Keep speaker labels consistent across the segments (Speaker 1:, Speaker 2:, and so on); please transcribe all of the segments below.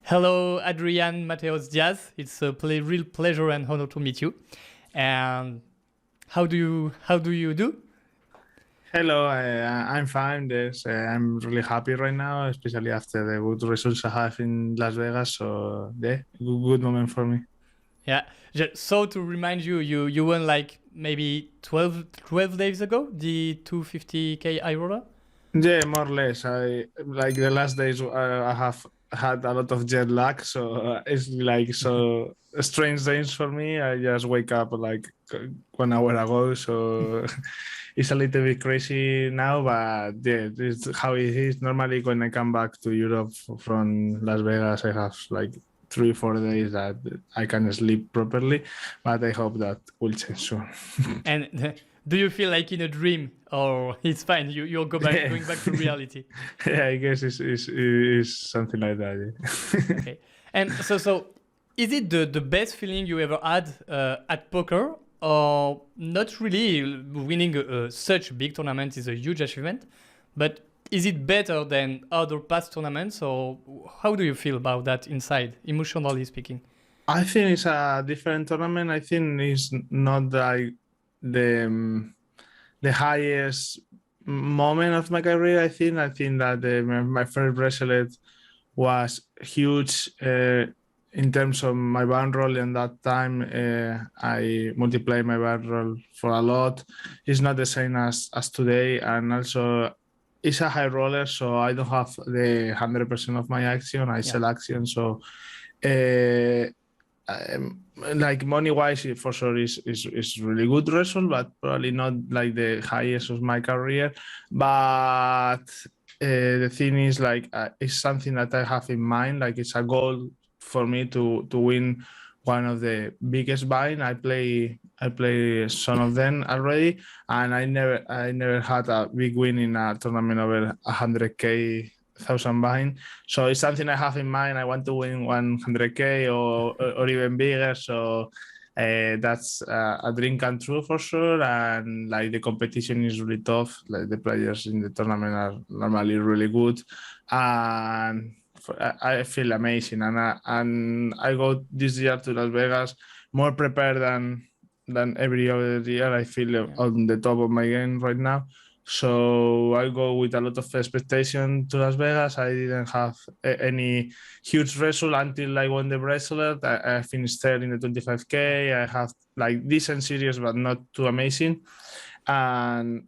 Speaker 1: Hello, Adrian Mateos Diaz. It's a real pleasure and honor to meet you. And how do you do?
Speaker 2: Hello, I'm fine. Yes, I'm really happy right now, especially after the good results I have in Las Vegas. So yeah, good moment for me.
Speaker 1: Yeah. So to remind you, you won like maybe 12 days ago the 250K Aurora.
Speaker 2: Yeah, more or less. I like the last days I have had a lot of jet lag, so it's like so strange days for me. I just wake up like 1 hour ago, so it's a little bit crazy now. But yeah, it's how it is. Normally, when I come back to Europe from Las Vegas, I have like 3 or 4 days that I can sleep properly. But I hope that will change soon.
Speaker 1: And do you feel like in a dream, or it's fine? You're going back to reality.
Speaker 2: Yeah, I guess it's something like that. Yeah.
Speaker 1: Okay. And so is it the best feeling you ever had at poker, or not really? Winning such big tournament is a huge achievement, but is it better than other past tournaments, or how do you feel about that inside, emotionally speaking?
Speaker 2: I think it's a different tournament. I think it's not like the highest moment of my career. I think that my first bracelet was huge in terms of my bankroll. And that time I multiplied my bankroll for a lot. It's not the same as today, and also it's a high roller, so I don't have the 100% of my action. I sell action, so like money wise, for sure is really good result, but probably not like the highest of my career. But the thing is, like, it's something that I have in mind. Like, it's a goal for me to win one of the biggest buy. I play some of them already, and I never had a big win in a tournament over 100K thousand buy. So it's something I have in mind. I want to win 100K or even bigger. So that's a dream come true for sure. And like the competition is really tough. Like the players in the tournament are normally really good, and I feel amazing. And I go this year to Las Vegas more prepared than every other year. I feel on the top of my game right now. So I go with a lot of expectation to Las Vegas. I didn't have any huge result until I won the bracelet. I finished third in the 25K. I have like decent series, but not too amazing. And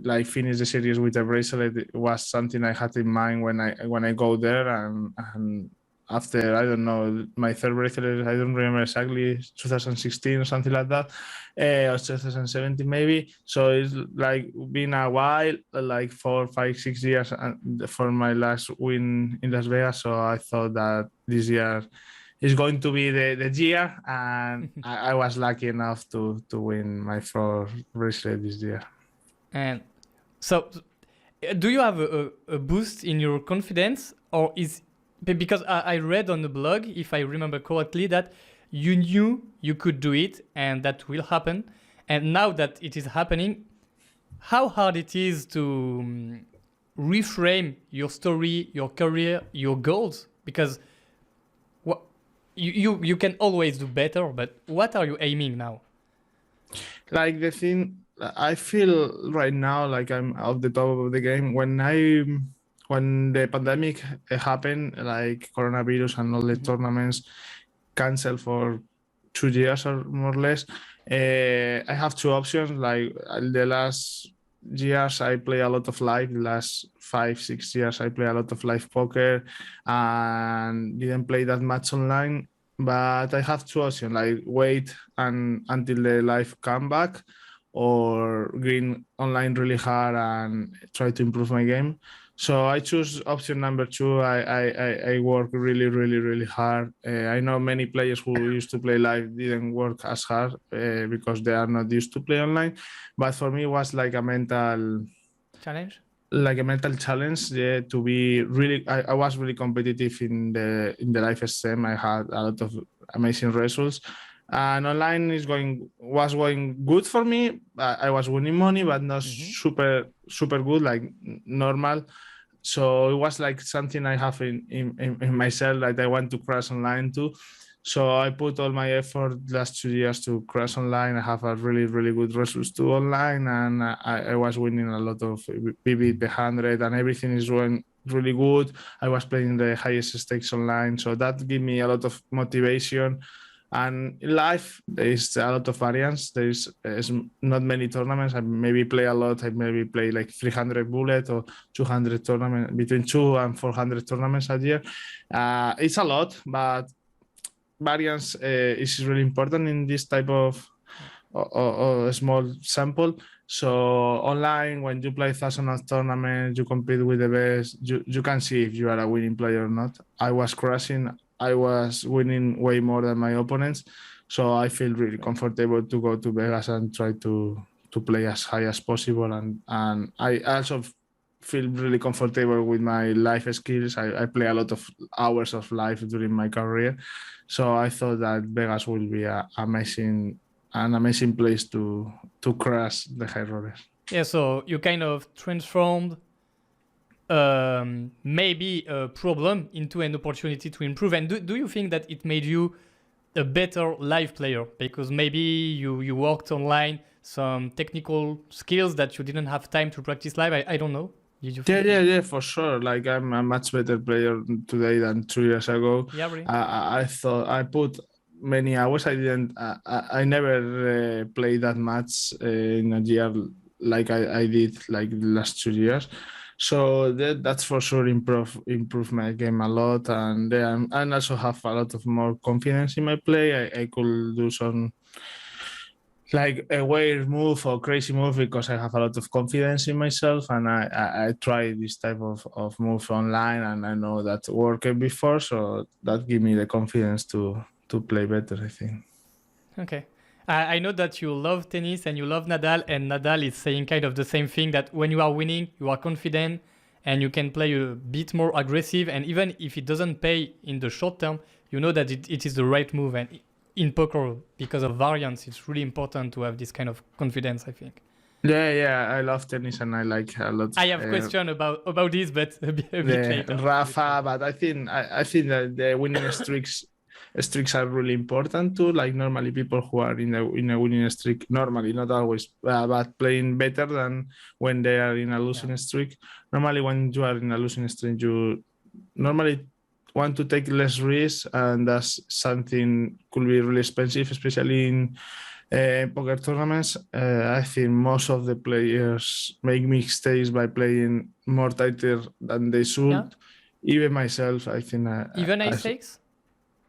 Speaker 2: like finish the series with a bracelet, it was something I had in mind when I go there. And after, I don't know, my third bracelet, I don't remember exactly, 2016 or something like that, or 2017 maybe. So it's like been a while, like 4, 5, 6 years for my last win in Las Vegas. So I thought that this year is going to be the year, and I was lucky enough to win my first bracelet this year.
Speaker 1: And so, do you have a boost in your confidence, or is because I read on the blog, if I remember correctly, that you knew you could do it and that will happen, and now that it is happening, how hard it is to reframe your story, your career, your goals, because you can always do better, but what are you aiming now?
Speaker 2: Like the thing, I feel right now like I'm at the top of the game. When the pandemic happened, like coronavirus and all the tournaments canceled for 2 years or more or less, I have two options. Like the last years I play a lot of live. The last 5, 6 years I play a lot of live poker and didn't play that much online. But I have two options, like wait until the live come back, or green online really hard and try to improve my game. So I choose option number 2. I work really hard. I know many players who used to play live didn't work as hard because they are not used to play online. But for me, it was like a mental
Speaker 1: challenge.
Speaker 2: Yeah, to be really. I was really competitive in the live SM. I had a lot of amazing results. And online was going good for me. I was winning money, but not super good, like normal. So it was like something I have in myself, like I want to crash online too. So I put all my effort last 2 years to crash online. I have a really, really good results too online, and I was winning a lot of PB 100, and everything is going really good. I was playing the highest stakes online, so that gave me a lot of motivation. And in life, there is a lot of variance. There's not many tournaments. I maybe play a lot. I maybe play like 300 bullet or 200 tournaments, between 200 and 400 tournaments a year. It's a lot, but variance is really important in this type of small sample. So online, when you play thousands of tournaments, you compete with the best, you can see if you are a winning player or not. I was crushing. I was winning way more than my opponents. So I feel really comfortable to go to Vegas and try to play as high as possible. And I also feel really comfortable with my life skills. I play a lot of hours of life during my career. So I thought that Vegas will be an amazing place to crash the high rollers.
Speaker 1: Yeah, so you kind of transformed maybe a problem into an opportunity to improve. And do you think that it made you a better live player? Because maybe you worked online some technical skills that you didn't have time to practice live. I don't know. Did you?
Speaker 2: Yeah, for sure. Like I'm a much better player today than 2 years ago.
Speaker 1: Yeah, really.
Speaker 2: I thought I put many hours. I didn't. I never played that much in a year like I did like the last 2 years. So that's for sure improve my game a lot, and I also have a lot of more confidence in my play. I could do some like a weird move or crazy move because I have a lot of confidence in myself, and I try this type of move online, and I know that worked before, so that give me the confidence to play better, I think.
Speaker 1: Okay. I know that you love tennis and you love Nadal, and Nadal is saying kind of the same thing, that when you are winning, you are confident and you can play a bit more aggressive, and even if it doesn't pay in the short term, you know that it is the right move. And in poker, because of variance, it's really important to have this kind of confidence, I think.
Speaker 2: Yeah, I love tennis and I like a lot.
Speaker 1: I have a question about this, but a bit later.
Speaker 2: Rafa, but I think that the winning streaks are really important too. Like normally people who are in a winning streak, normally not always, but playing better than when they are in a losing streak. Normally when you are in a losing streak, you normally want to take less risk, and that's something could be really expensive, especially in poker tournaments. I think most of the players make mistakes by playing more tighter than they should.
Speaker 1: Yeah.
Speaker 2: Even myself, I think.
Speaker 1: Even high stakes?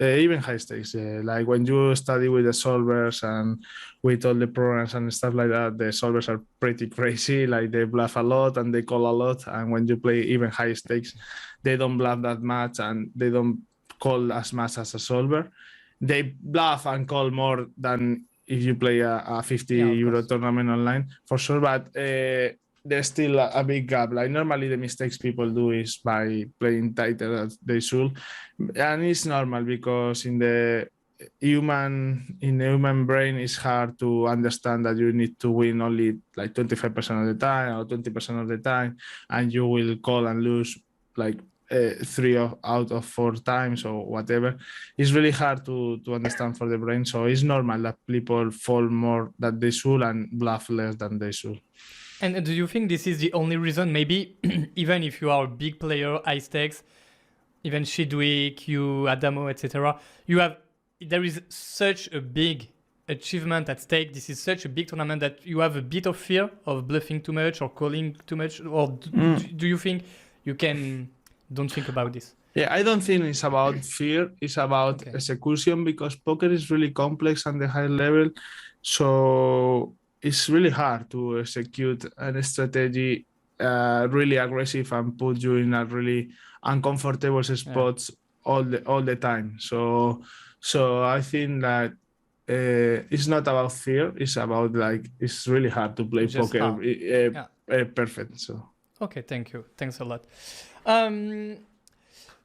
Speaker 2: Even high stakes, yeah. Like when you study with the solvers and with all the programs and stuff like that, the solvers are pretty crazy. Like they bluff a lot and they call a lot. And when you play even high stakes, they don't bluff that much and they don't call as much as a solver. They bluff and call more than if you play a 50 euro tournament online, for sure. But there's still a big gap. Like normally the mistakes people do is by playing tighter than they should, and it's normal because in the human brain it's hard to understand that you need to win only like 25% of the time or 20% of the time, and you will call and lose like 3 out of 4 times or whatever. It's really hard to understand for the brain, so it's normal that people fall more than they should and bluff less than they should.
Speaker 1: And do you think this is the only reason, maybe, even if you are a big player, high stakes, even Shidwick, you, Adamo, etc., there is such a big achievement at stake. This is such a big tournament that you have a bit of fear of bluffing too much or calling too much? Or do you think you don't think about this?
Speaker 2: Yeah, I don't think it's about fear. It's about execution, because poker is really complex on the high level. So it's really hard to execute a strategy really aggressive and put you in a really uncomfortable spots all the time. So I think that it's not about fear. It's about like it's really hard to play poker perfect. So
Speaker 1: okay, thank you. Thanks a lot.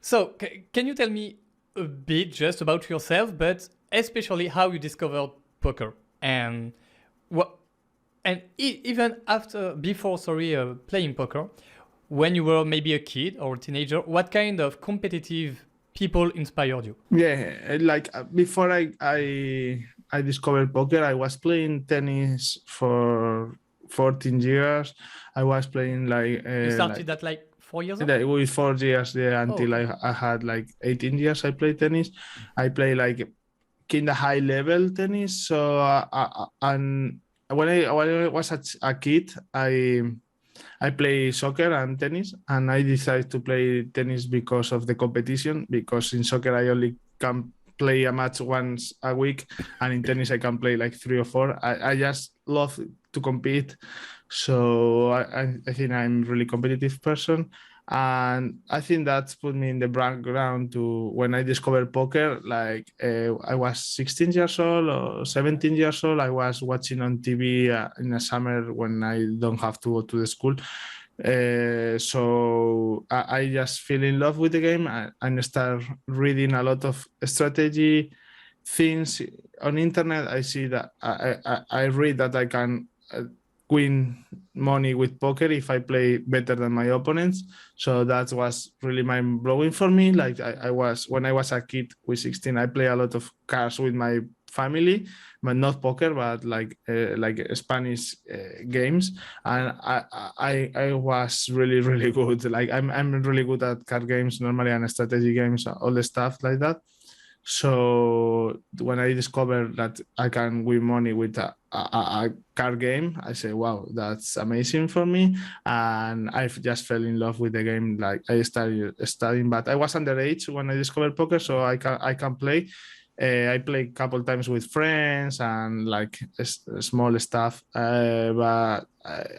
Speaker 1: So can you tell me a bit just about yourself, but especially how you discovered poker and what? And even before playing poker, when you were maybe a kid or a teenager, what kind of competitive people inspired you?
Speaker 2: Yeah, like before I discovered poker, I was playing tennis for 14 years. I was playing like
Speaker 1: You started at like 4 years old?
Speaker 2: with 4 years there until
Speaker 1: okay.
Speaker 2: I had like 18 years. I played tennis. I play like kind of high level tennis. So and when I was a kid, I play soccer and tennis, and I decided to play tennis because of the competition. Because in soccer I only can play a match once a week, and in tennis I can play like 3 or 4. I just love to compete, so I think I'm a really competitive person, and I think that's put me in the background to when I discovered poker. Like I was 16 years old or 17 years old. I was watching on TV in the summer when I don't have to go to the school. So I just fell in love with the game and start reading a lot of strategy things on internet. I see that I read that I can win money with poker if I play better than my opponents. So that was really mind blowing for me. Like I was when I was a kid with 16, I play a lot of cards with my family, but not poker, but like Spanish games. And I was really good. Like I'm really good at card games normally and strategy games, all the stuff like that. So when I discovered that I can win money with a card game, I say, wow, that's amazing for me. And I just fell in love with the game. Like I started studying, but I was underage when I discovered poker, so I can play. I play a couple times with friends and like small stuff, but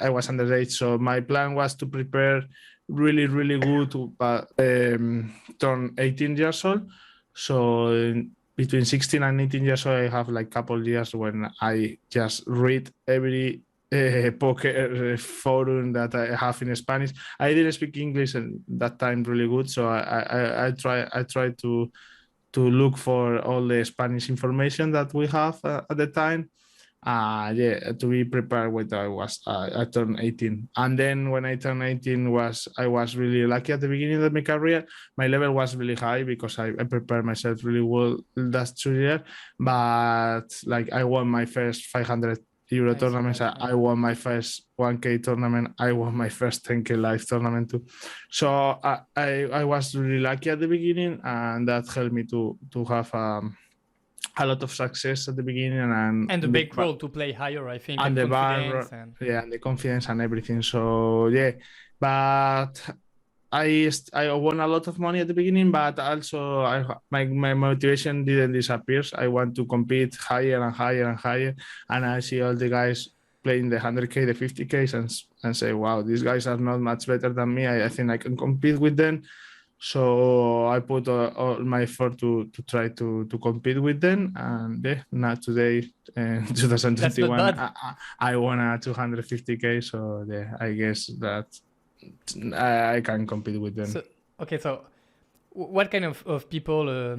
Speaker 2: I was underage, so my plan was to prepare really good to turn 18 years old. So between 16 and 18 years old, I have like couple years when I just read every poker forum that I have in Spanish. I didn't speak English at that time really good, so I try to look for all the Spanish information that we have at the time. Yeah, to be prepared when I turned 18. And then when I turned 18 I was really lucky at the beginning of my career. My level was really high because I prepared myself really well that 2 years. But like I won my first 500 euro tournaments. I won my first 1K tournament. I won my first 10K live tournament too. So I was really lucky at the beginning, and that helped me to have a lot of success at the beginning
Speaker 1: and the bankroll to play higher, I think, and
Speaker 2: the
Speaker 1: confidence
Speaker 2: bar, and the confidence and everything. So yeah, but I won a lot of money at the beginning, but also my motivation didn't disappear. I want to compete higher and higher and higher, and I see all the guys playing the 100K, the 50Ks, and say, wow, these guys are not much better than me. I think I can compete with them. So I put all my effort to try to compete with them, and yeah, now today, 2021, I won a 250K. So yeah, I guess that I can compete with them.
Speaker 1: So, okay, so what kind of people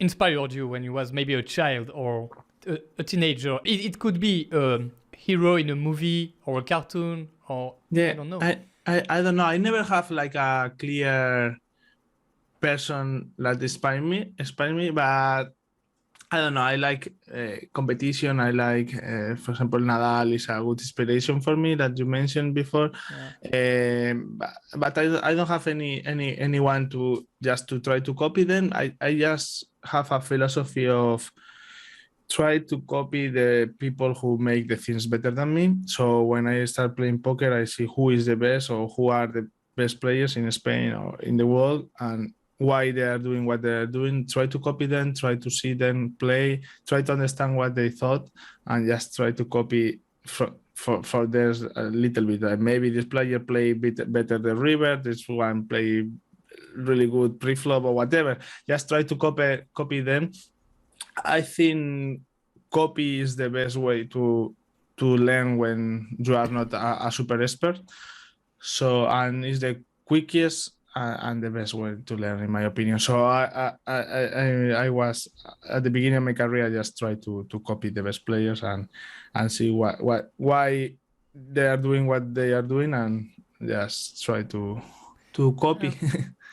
Speaker 1: inspired you when you was maybe a child or a teenager? It could be a hero in a movie or a cartoon, or I don't know.
Speaker 2: I don't know. I never have like a clear person that inspire me, but I don't know. I like competition. I like, for example, Nadal is a good inspiration for me that you mentioned before. Yeah. But I don't have anyone to just to try to copy them. I just have a philosophy of try to copy the people who make the things better than me. So when I start playing poker, I see who is the best or who are the best players in Spain or in the world, and why they are doing what they're doing. Try to copy them, try to see them play, try to understand what they thought, and just try to copy for theirs a little bit. Maybe this player play better the river, this one play really good pre-flop or whatever. Just try to copy them. I think copy is the best way to learn when you are not a super expert. So, and it's the quickest and the best way to learn, in my opinion. So I was at the beginning of my career, I just try to copy the best players and see why they are doing what they are doing, and just try to copy.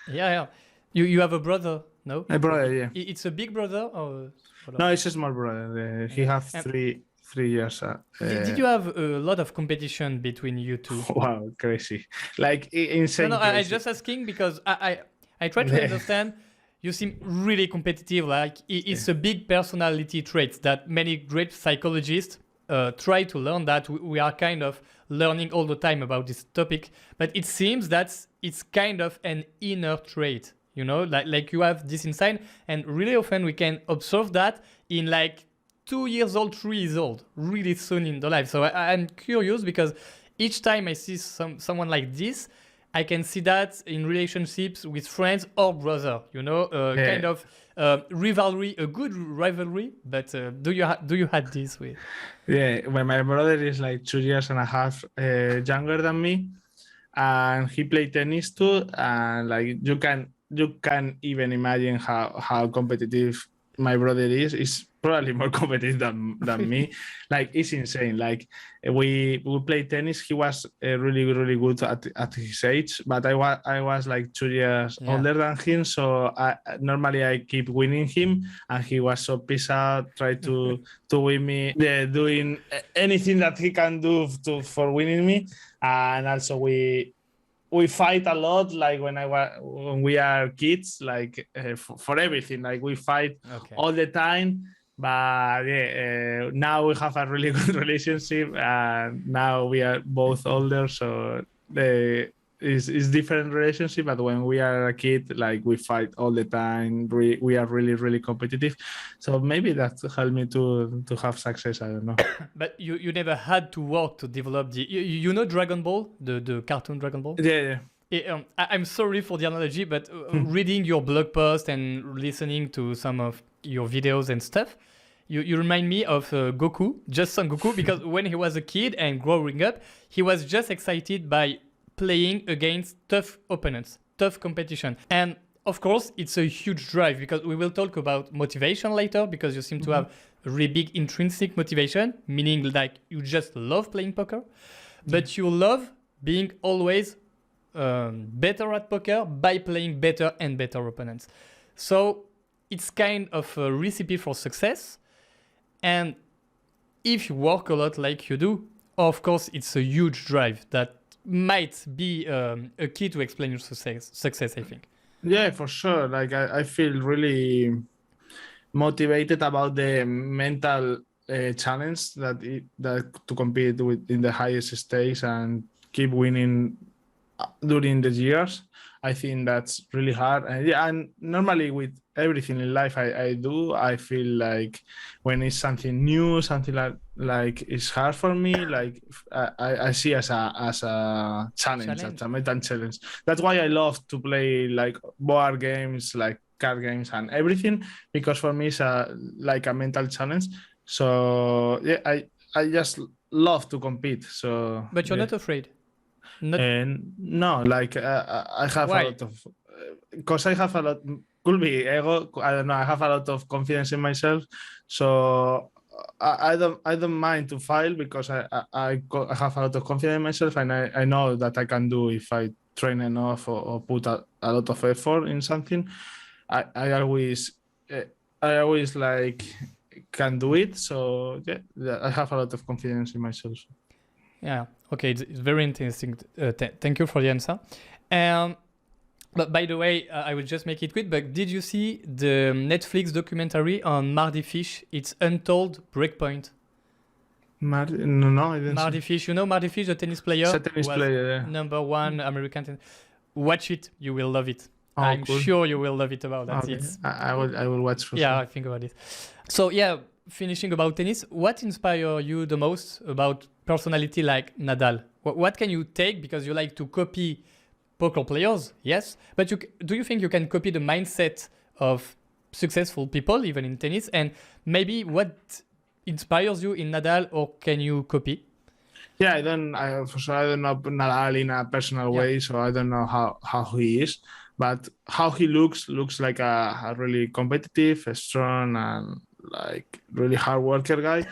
Speaker 1: Yeah. You have a brother, no?
Speaker 2: My brother, yeah.
Speaker 1: It's a big brother or?
Speaker 2: No, it's a small brother. He have three years.
Speaker 1: Did you have a lot of competition between you two?
Speaker 2: Wow, crazy! Like insane.
Speaker 1: No,
Speaker 2: crazy.
Speaker 1: I just asking because I try to understand. You seem really competitive. Like it's a big personality trait that many great psychologists try to learn. That we are kind of learning all the time about this topic. But it seems that it's kind of an inner trait. You know, like you have this inside, and really often we can observe that in like 2 years old, 3 years old, really soon in the life. So I'm curious because each time I see someone like this, I can see that in relationships with friends or brother, you know, kind of rivalry, a good rivalry. But do you had this with?
Speaker 2: Yeah, when my brother is like 2 years and a half younger than me, and he played tennis too, and like you can even imagine how competitive my brother is. He's probably more competitive than me. Like it's insane. Like we played tennis. He was really good at his age, but I was like 2 years older than him. So normally I keep winning him, and he was so pissed out, try to win me, doing anything that he can do for winning me. And also we fight a lot, like when we are kids, like for everything. Like we fight all the time. But now we have a really good relationship, and now we are both older, so it's different relationship. But when we are a kid, like we fight all the time. We are really competitive. So maybe that helped me to have success. I don't know.
Speaker 1: But you never had to work to develop the you know Dragon Ball, the cartoon Dragon Ball.
Speaker 2: Yeah.
Speaker 1: I'm sorry for the analogy, but reading your blog post and listening to some of your videos and stuff, you remind me of Goku, just Son Goku, because when he was a kid and growing up, he was just excited by playing against tough opponents, tough competition. And of course, it's a huge drive, because we will talk about motivation later, because you seem to have a really big intrinsic motivation, meaning like you just love playing poker, but you love being always better at poker by playing better and better opponents. So it's kind of a recipe for success. And if you work a lot like you do, of course, it's a huge drive that might be a key to explain your success, I think.
Speaker 2: Yeah, for sure. Like I feel really motivated about the mental challenge that to compete with in the highest stakes and keep winning during the years. I think that's really hard. And normally with everything in life I do, I feel like when it's something new, something like it's hard for me, like I see as a challenge, as a mental challenge. That's why I love to play like board games, like card games and everything, because for me it's like a mental challenge. So yeah, I just love to compete. So
Speaker 1: but you're not afraid?
Speaker 2: No, like I have
Speaker 1: Why?
Speaker 2: a lot of, because I have a lot, could be ego, I don't know, I have a lot of confidence in myself, so I don't mind to fail, because I have a lot of confidence in myself, and I know that I can do if I train enough or put a lot of effort in something. I always like can do it, so yeah, I have a lot of confidence in myself.
Speaker 1: Yeah. Okay. It's very interesting. Thank you for the answer. But by the way, I will just make it quick. But did you see the Netflix documentary on Mardy Fish? It's Untold Breakpoint.
Speaker 2: No, I didn't.
Speaker 1: Mardy Fish. You know Mardy Fish, the tennis player.
Speaker 2: It's a tennis player. Yeah.
Speaker 1: #1 American tennis. Watch it. You will love it.
Speaker 2: Oh,
Speaker 1: I'm
Speaker 2: cool.
Speaker 1: sure you will love it about that.
Speaker 2: Okay. I will watch for
Speaker 1: yeah,
Speaker 2: sure.
Speaker 1: I think about it. So yeah, finishing about tennis, what inspires you the most about personality like Nadal? What can you take, because you like to copy poker players, yes, but do you think you can copy the mindset of successful people even in tennis? And maybe what inspires you in Nadal, or can you copy?
Speaker 2: Yeah, for sure I don't know Nadal in a personal way, so I don't know how he is, but how he looks like a really competitive, strong, and like really hard worker guy.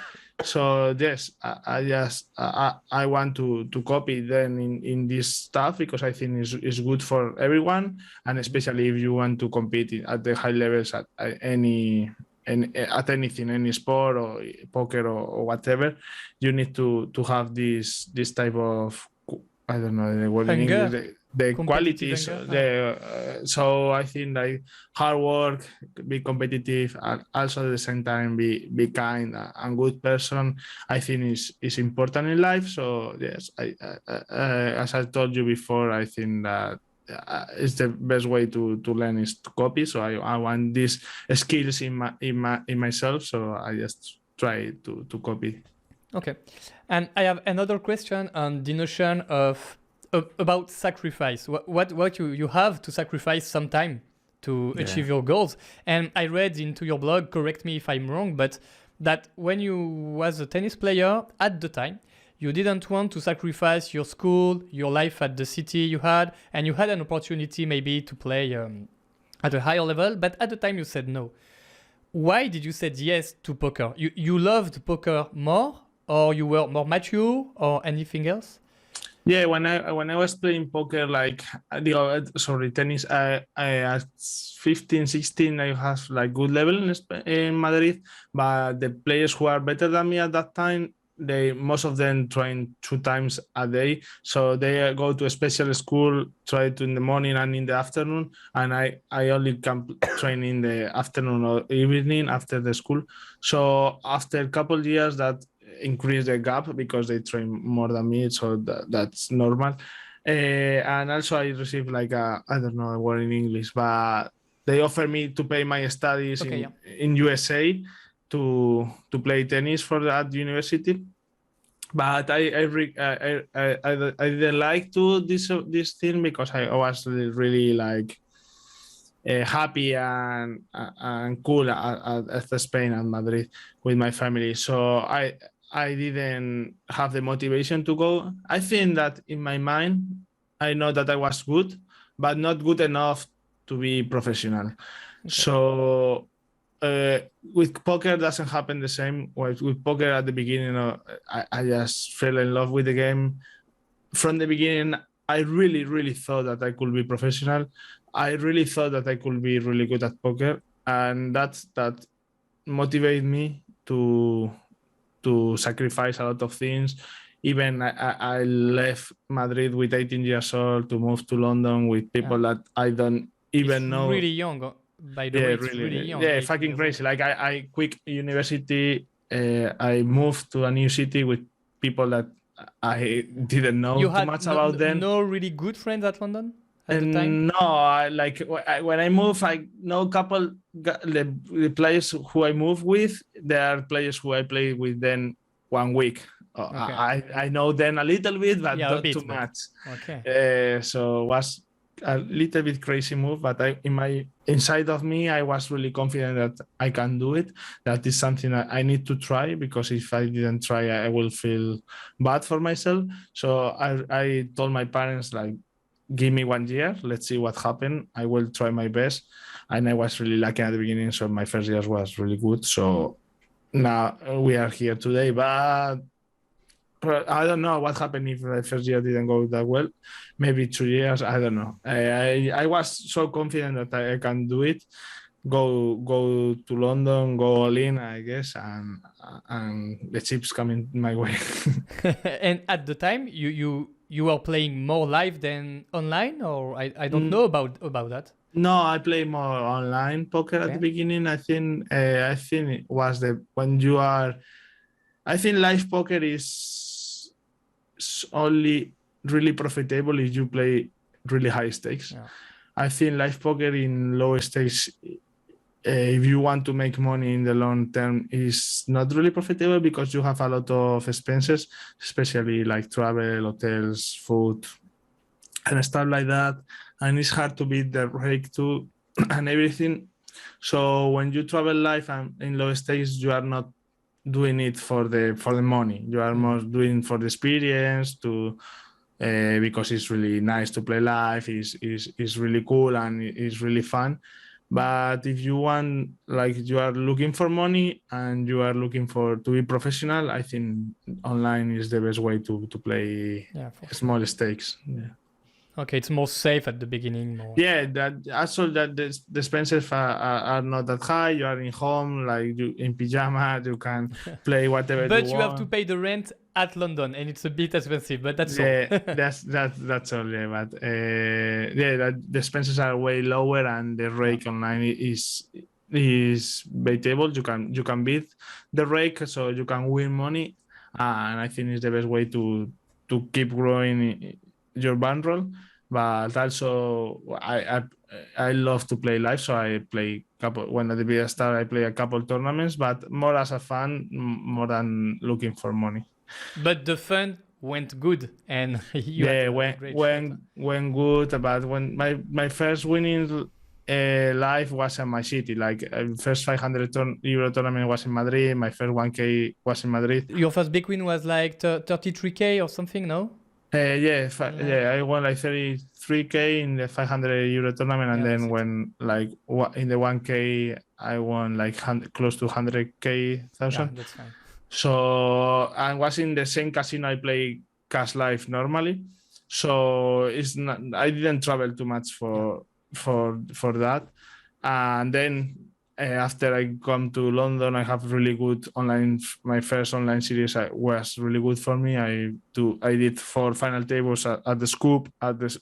Speaker 2: So yes, I want to copy then in this stuff because I think is good for everyone, and especially if you want to compete at the high levels at any at anything, any sport or poker or whatever, you need to have this type of, I don't know the word in
Speaker 1: Hunger.
Speaker 2: English, the
Speaker 1: Competitive
Speaker 2: qualities.
Speaker 1: hunger.
Speaker 2: So I think like hard work, be competitive, and also at the same time be kind and good person. I think is important in life. So yes, as I told you before, I think that it's the best way to learn is to copy. So I want these skills in myself. So I just try to copy.
Speaker 1: Okay. And I have another question on the notion of about sacrifice. What you have to sacrifice some time to achieve your goals. And I read into your blog, correct me if I'm wrong, but that when you was a tennis player at the time, you didn't want to sacrifice your school, your life at the city you had, and you had an opportunity maybe to play at a higher level, but at the time you said no. Why did you say yes to poker? You loved poker more, or you were more mature, or anything else?
Speaker 2: Yeah, when I was playing poker, like tennis, I at 15, 16, I have like good level in Madrid, but the players who are better than me at that time, most of them train 2 times a day, so they go to a special school, try to in the morning and in the afternoon, and I only can train in the afternoon or evening after the school. So after a couple of years that increase the gap because they train more than me, so that's normal. And also I received like I don't know a word in English, but they offer me to pay my studies in USA to play tennis for that university. But I didn't like to this thing because I was really like happy and cool at Spain and Madrid with my family. So I didn't have the motivation to go. I think that in my mind, I know that I was good, but not good enough to be professional. Okay. So with poker doesn't happen the same. With poker at the beginning, I just fell in love with the game. From the beginning, I really thought that I could be professional. I really thought that I could be really good at poker, and that motivated me to sacrifice a lot of things. Even I left Madrid with 18 years old to move to London with people that I don't even know.
Speaker 1: Really young, by the way. It's really young.
Speaker 2: Yeah, fucking crazy. Like I quit university. I moved to a new city with people that I didn't know too much about them.
Speaker 1: No really good friends at London at the time?
Speaker 2: No, when I moved, I know a couple the players who I moved with. There are players who I played with then 1 week. Okay. I know them a little bit, but not too much. Okay. So it was a little bit crazy move, but inside of me, I was really confident that I can do it. That is something that I need to try, because if I didn't try, I will feel bad for myself. So I told my parents, like, give me 1 year, let's see what happened. I will try my best. And I was really lucky at the beginning, so my first year was really good. So now we are here today, but I don't know what happened if the first year didn't go that well. Maybe 2 years, I don't know. I was so confident that I can do it. Go to London, go all in, I guess, and the chips coming my way.
Speaker 1: And at the time, you were playing more live than online, or I don't know about that.
Speaker 2: No, I play more online poker at the beginning. I think it was when you are. I think live poker is only really profitable if you play really high stakes. Yeah. I think live poker in low stakes, if you want to make money in the long term, is not really profitable because you have a lot of expenses, especially like travel, hotels, food, and stuff like that. And it's hard to beat the rake too and everything. So when you travel live and in low stakes, you are not doing it for the money. You are more doing for the experience because it's really nice to play live. It's really cool and it's really fun. But if you want, like, you are looking for money and you are looking to be professional, I think online is the best way to play small stakes. Yeah.
Speaker 1: Okay, it's more safe at the beginning.
Speaker 2: Yeah, that also that the expenses are not that high. You are in home, like you in pajama, you can play whatever
Speaker 1: but
Speaker 2: you
Speaker 1: you
Speaker 2: want.
Speaker 1: have to pay the rent at London, and it's a bit expensive. But that's all.
Speaker 2: that's all. Yeah, but the expenses are way lower, and the rake online is beatable. You can beat the rake, so you can win money, and I think it's the best way to keep growing your bankroll. But also, I love to play live, so I play when at the big start I play a couple tournaments, but more as a fan, more than looking for money.
Speaker 1: But the fun went good, and you had a great
Speaker 2: went good. But when my first winning live was in my city, like first 500 euro tournament was in Madrid. My first 1K was in Madrid.
Speaker 1: Your first big win was like 33K or something, no?
Speaker 2: I won like 33K in the 500 euro tournament, and then when like in the 1K I won like close to 100K thousand.
Speaker 1: Yeah, that's fine.
Speaker 2: So I was in the same casino I play cash live normally, so it's not, I didn't travel too much for that. And then after I come to London, I have really good online. My first online series was really good for me. I did 4 final tables at the Scoop,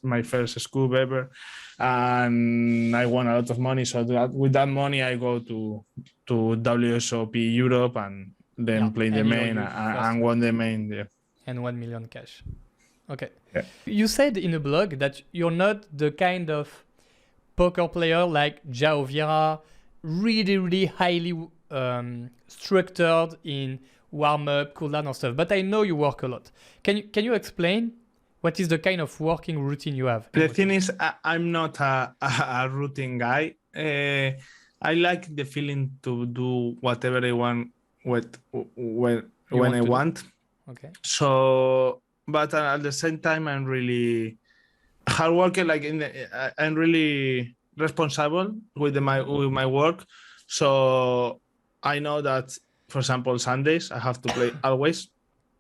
Speaker 2: my first Scoop ever, and I won a lot of money. So with that money, I go to WSOP Europe and then play the main and won the main. Yeah.
Speaker 1: And 1 million cash. Okay.
Speaker 2: Yeah.
Speaker 1: You said in a blog that you're not the kind of poker player like João Vieira, really highly structured in warm-up, cool-down and stuff. But I know you work a lot. Can you explain what is the kind of working routine you have?
Speaker 2: The thing is, I'm not a routine guy. I like the feeling to do whatever I want when I want.
Speaker 1: Okay.
Speaker 2: So, but at the same time, I'm really hard worker. Like I'm really responsible with my work. So I know that, for example, Sundays I have to play always.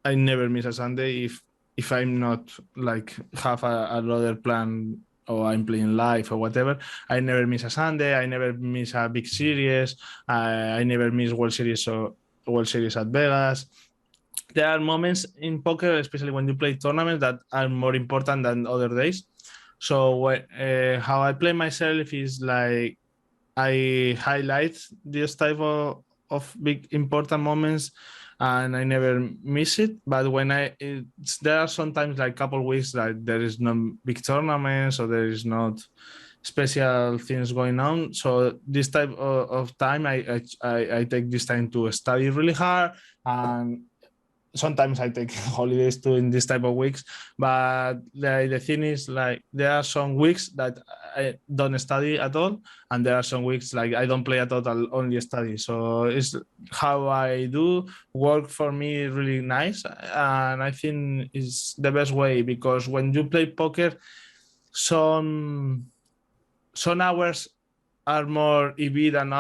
Speaker 2: I never miss a Sunday if I'm not like have another plan or I'm playing live or whatever. I never miss a Sunday. I never miss a big series. I never miss World Series at Vegas. There are moments in poker, especially when you play tournaments, that are more important than other days. So how I play myself is like I highlight this type of big important moments, and I never miss it. But when there are sometimes like couple weeks that there is no big tournaments or there is not special things going on. So this type of time, I take this time to study really hard, and sometimes I take holidays too in this type of weeks. But the thing is, like, there are some weeks that I don't study at all, and there are some weeks like I don't play at all, I'll only study. So it's how I do work for me really nice, and I think it's the best way, because when you play poker, some hours are more EV than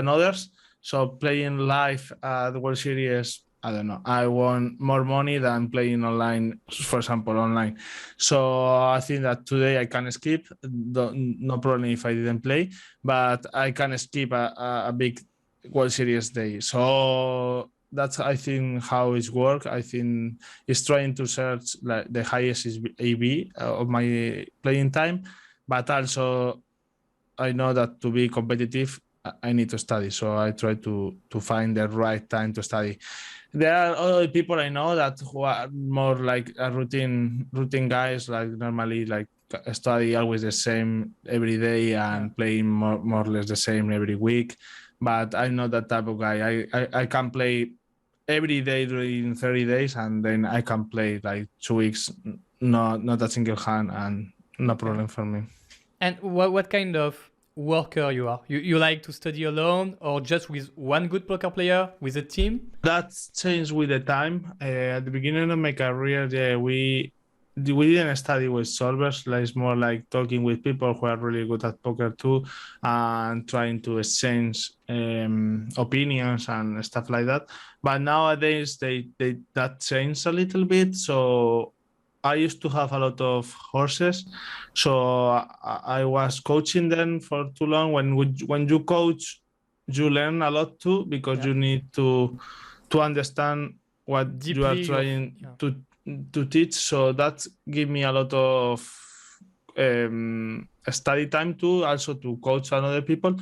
Speaker 2: others. So playing live at the World Series, I don't know, I want more money than playing online, for example, online. So I think that today I can skip, no problem if I didn't play, but I can skip a big World Series day. So that's, I think, how it works. I think it's trying to search like the highest AV of my playing time, but also I know that to be competitive, I need to study. So I try to find the right time to study. There are other people I know that who are more like a routine guys, like normally like study always the same every day and playing more or less the same every week. But I'm not that type of guy. I can play every day during 30 days, and then I can play like 2 weeks, not a single hand, and no problem for me.
Speaker 1: And what kind of worker you are? You like to study alone, or just with one good poker player, with a team?
Speaker 2: That's changed with the time. At the beginning of my career, we we didn't study with solvers. Like, it's more like talking with people who are really good at poker too, and trying to exchange opinions and stuff like that. But nowadays that changed a little bit. So I used to have a lot of horses, so I was coaching them for too long. When you coach, you learn a lot too, because you need to understand what you are
Speaker 1: Deeply
Speaker 2: trying to teach. So that give me a lot of study time too, also to coach other people.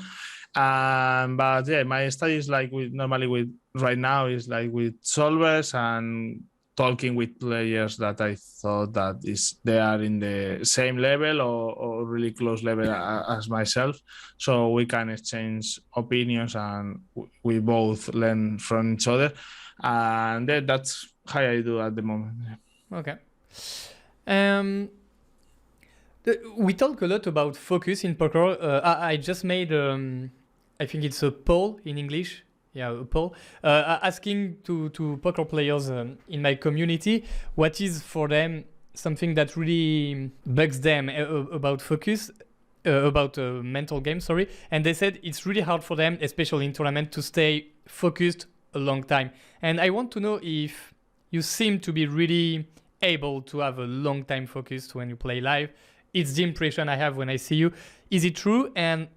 Speaker 2: But yeah, my study is like normally with right now is like with solvers and talking with players that I thought that they are in the same level or really close level as myself, so we can exchange opinions and we both learn from each other, and that's how I do at the moment.
Speaker 1: Okay. We talk a lot about focus in poker. I just made, I think it's a poll in English. Yeah, a poll asking to poker players in my community what is for them something that really bugs them about focus, about mental game, sorry. And they said it's really hard for them, especially in tournament, to stay focused a long time. And I want to know if you seem to be really able to have a long time focused when you play live. It's the impression I have when I see you. Is it true? And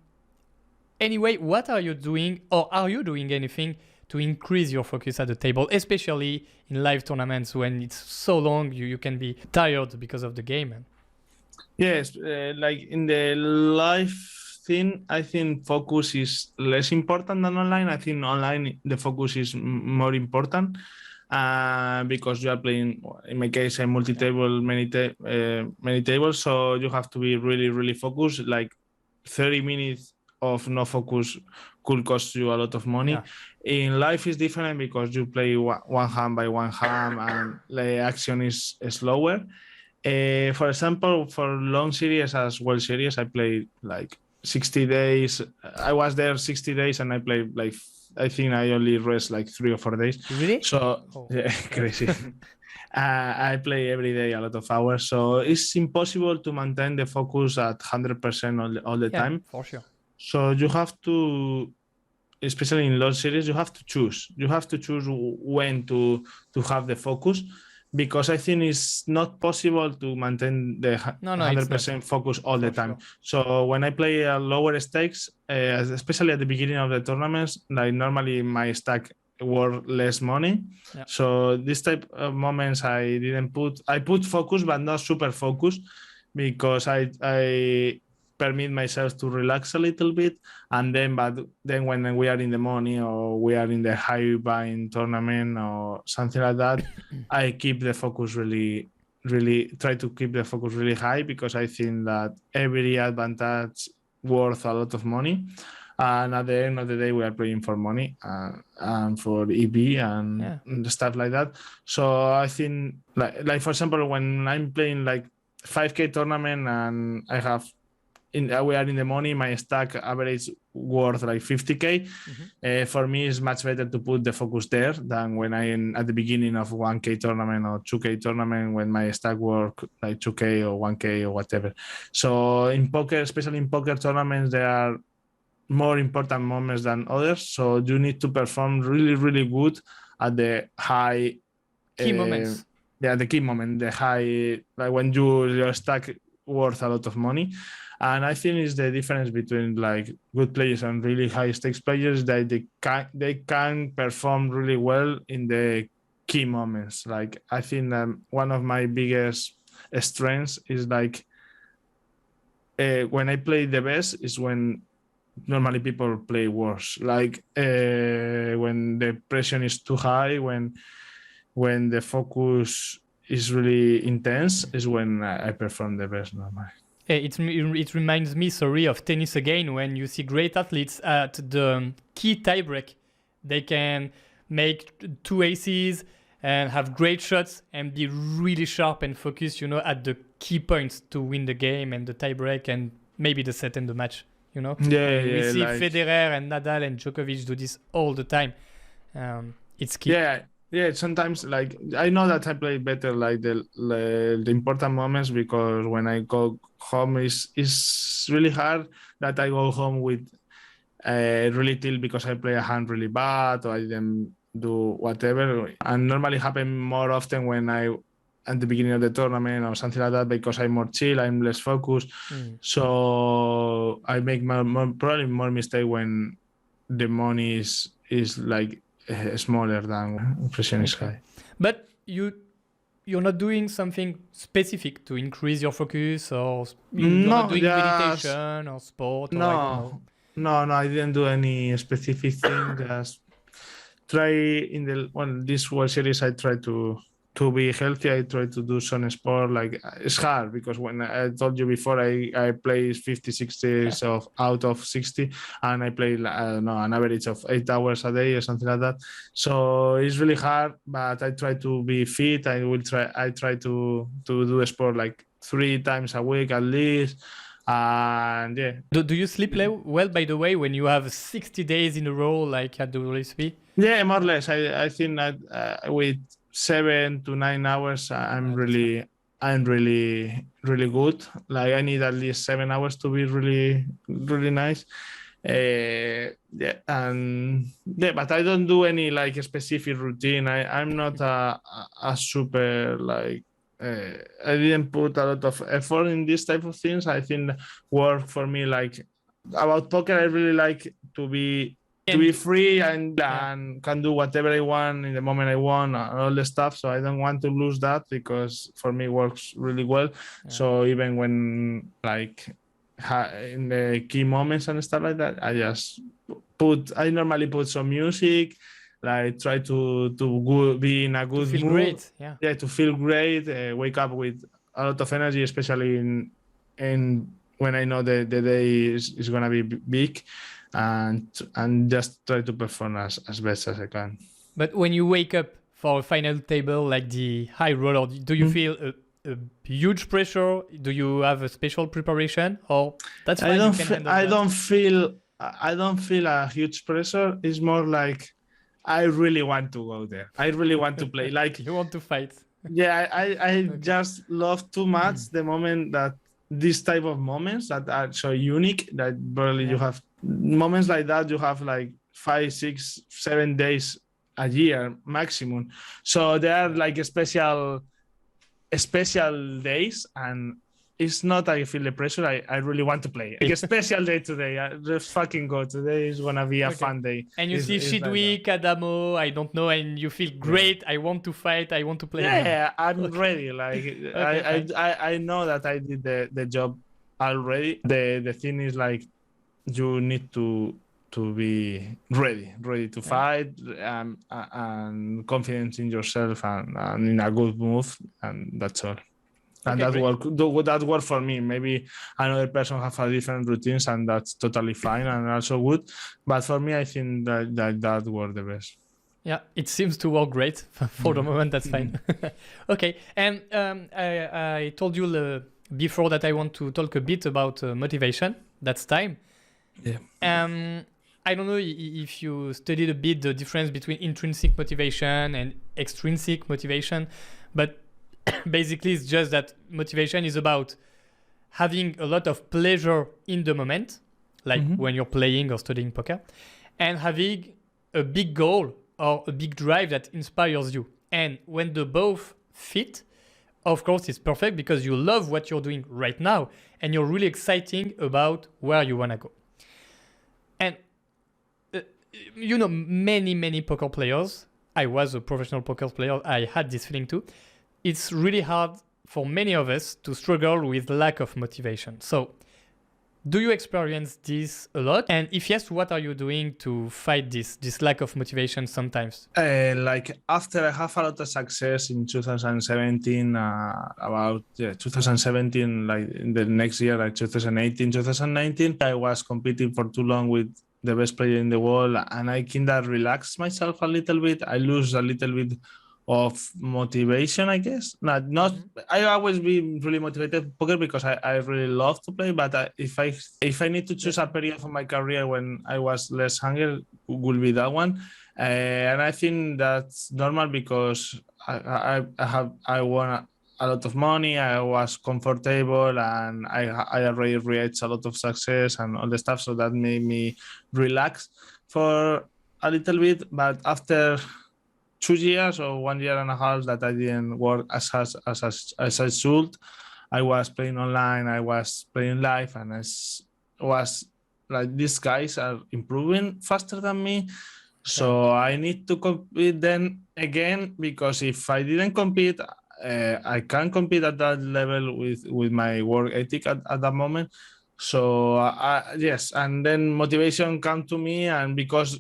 Speaker 1: anyway, what are you doing, or are you doing anything to increase your focus at the table, especially in live tournaments when it's so long, you can be tired because of the game?
Speaker 2: Yes, like in the live thing, I think focus is less important than online. I think online the focus is more important. Because you are playing, in my case, a multi-table, many tables, so you have to be really, really focused. Like 30 minutes of no focus could cost you a lot of money. In life is different because you play one hand by one hand and the action is slower. For example, for long series as well series, I played like 60 days. I was there 60 days and I played like, I think I only rest like 3 or 4 days.
Speaker 1: Really?
Speaker 2: So yeah, crazy. I play every day a lot of hours, so it's impossible to maintain the focus at 100% all the time.
Speaker 1: For sure.
Speaker 2: So you have to, especially in long series, you have to choose. You have to choose when to have the focus, because I think it's not possible to maintain the 100% focus all the time. Sure. So when I play lower stakes, especially at the beginning of the tournaments, like normally my stack worth less money. Yeah. So this type of moments I put focus, but not super focus, because I permit myself to relax a little bit, and then when we are in the money or we are in the high buying tournament or something like that, I keep the focus really try to keep the focus really high, because I think that every advantage worth a lot of money, and at the end of the day we are playing for money and for EB and stuff like that. So I think like for example, when I'm playing like 5K tournament and I have we are in the money, my stack average worth like 50K. For me, it's much better to put the focus there than when I'm at the beginning of 1K tournament or 2K tournament, when my stack worth like 2K or 1K or whatever. So in poker, especially in poker tournaments, there are more important moments than others. So you need to perform really, really good at the high
Speaker 1: key moments.
Speaker 2: Yeah, the key moment, the high, like when your stack worth a lot of money. And I think it's the difference between like good players and really high stakes players, that they can perform really well in the key moments. Like I think that one of my biggest strengths is like when I play the best is when normally people play worse. Like when the pressure is too high, when the focus is really intense, is when I perform the best normally.
Speaker 1: It reminds me, sorry, of tennis again, when you see great athletes at the key tiebreak. They can make 2 aces and have great shots and be really sharp and focused, at the key points to win the game and the tiebreak and maybe the set and the match, We see Federer and Nadal and Djokovic do this all the time. It's key.
Speaker 2: Yeah. Yeah, sometimes like I know that I play better like the important moments, because when I go home is really hard that I go home with really tilt because I play a hand really bad or I didn't do whatever. And normally happen more often when I at the beginning of the tournament or something like that, because I'm more chill, I'm less focused. So I make probably more mistake when the money is like smaller than pressure is high.
Speaker 1: But you're not doing something specific to increase your focus, or you're not doing meditation or sport? Or I don't know.
Speaker 2: No, I didn't do any specific thing. Just try this World Series. I try to be healthy. I try to do some sport. Like it's hard because when I told you before, I play 50, 60 out of 60, and I play I don't know, an average of 8 hours a day or something like that. So it's really hard. But I try to be fit. I try to do a sport like 3 times a week at least. And yeah.
Speaker 1: Do you sleep well, by the way, when you have 60 days in a row like at the WSOP?
Speaker 2: Yeah, more or less. I think that with 7 to 9 hours, I'm really good. Like I need at least 7 hours to be really nice. But I don't do any like specific routine. I'm not a super like. I didn't put a lot of effort in this type of things. I think work for me, like about poker, I really like to be free and can do whatever I want in the moment I want and all the stuff. So I don't want to lose that, because for me it works really well. So even when like in the key moments and stuff like that, I normally put some music, like try to be in a good
Speaker 1: mood.
Speaker 2: Great.
Speaker 1: Yeah,
Speaker 2: to feel great, wake up with a lot of energy, especially in when I know the day is gonna be big, and just try to perform as best as I can.
Speaker 1: But when you wake up for a final table like the high roller, do you feel a huge pressure? Do you have a special preparation, or that's fine?
Speaker 2: I don't feel a huge pressure. It's more like I really want to go there. I really want to play. Like
Speaker 1: you want to fight.
Speaker 2: Yeah, I just love too much the moment that this type of moments that are so unique that barely you have moments like that. You have like 5, 6, 7 days a year maximum. So they are like special days, and it's not I feel the pressure. I really want to play. Like a special day today. I just fucking go. Today is gonna be a fun day.
Speaker 1: And you see Shidwi, like Kadamo, I don't know, and you feel great. I want to fight. I want to play.
Speaker 2: Yeah, I'm ready. Like I know that I did the job already. The thing is like you need to be ready to fight, and confidence in yourself, and in a good mood, and that's all. And that worked for me. Maybe another person have a different routines, and that's totally fine and also good. But for me, I think that worked the best.
Speaker 1: Yeah, it seems to work great for the moment. That's fine. Okay, and I told you before that I want to talk a bit about motivation. That's time.
Speaker 2: Yeah.
Speaker 1: I don't know if you studied a bit the difference between intrinsic motivation and extrinsic motivation, but basically it's just that motivation is about having a lot of pleasure in the moment, like when you're playing or studying poker, and having a big goal or a big drive that inspires you. And when the both fit, of course it's perfect because you love what you're doing right now and you're really excited about where you want to go. And many poker players, I was a professional poker player, I had this feeling too. It's really hard for many of us to struggle with lack of motivation. So do you experience this a lot? And if yes, what are you doing to fight this lack of motivation sometimes?
Speaker 2: Like after I have a lot of success in 2017, 2017, like in the next year, like 2018, 2019, I was competing for too long with the best player in the world, and I kind of relaxed myself a little bit. I lose a little bit of motivation, I guess. I always be really motivated poker because I really love to play, but if I need to choose a period of my career when I was less hungry, will be that one. And I think that's normal because I won a lot of money. I was comfortable, and I already reached a lot of success and all the stuff. So that made me relax for a little bit. But after 2 years or 1 year and a half that I didn't work as I should, I was playing online, I was playing live, and I was like, these guys are improving faster than me. So I need to compete then again, because if I didn't compete, I can't compete at that level with my work ethic at that moment. So yes, and then motivation come to me, and because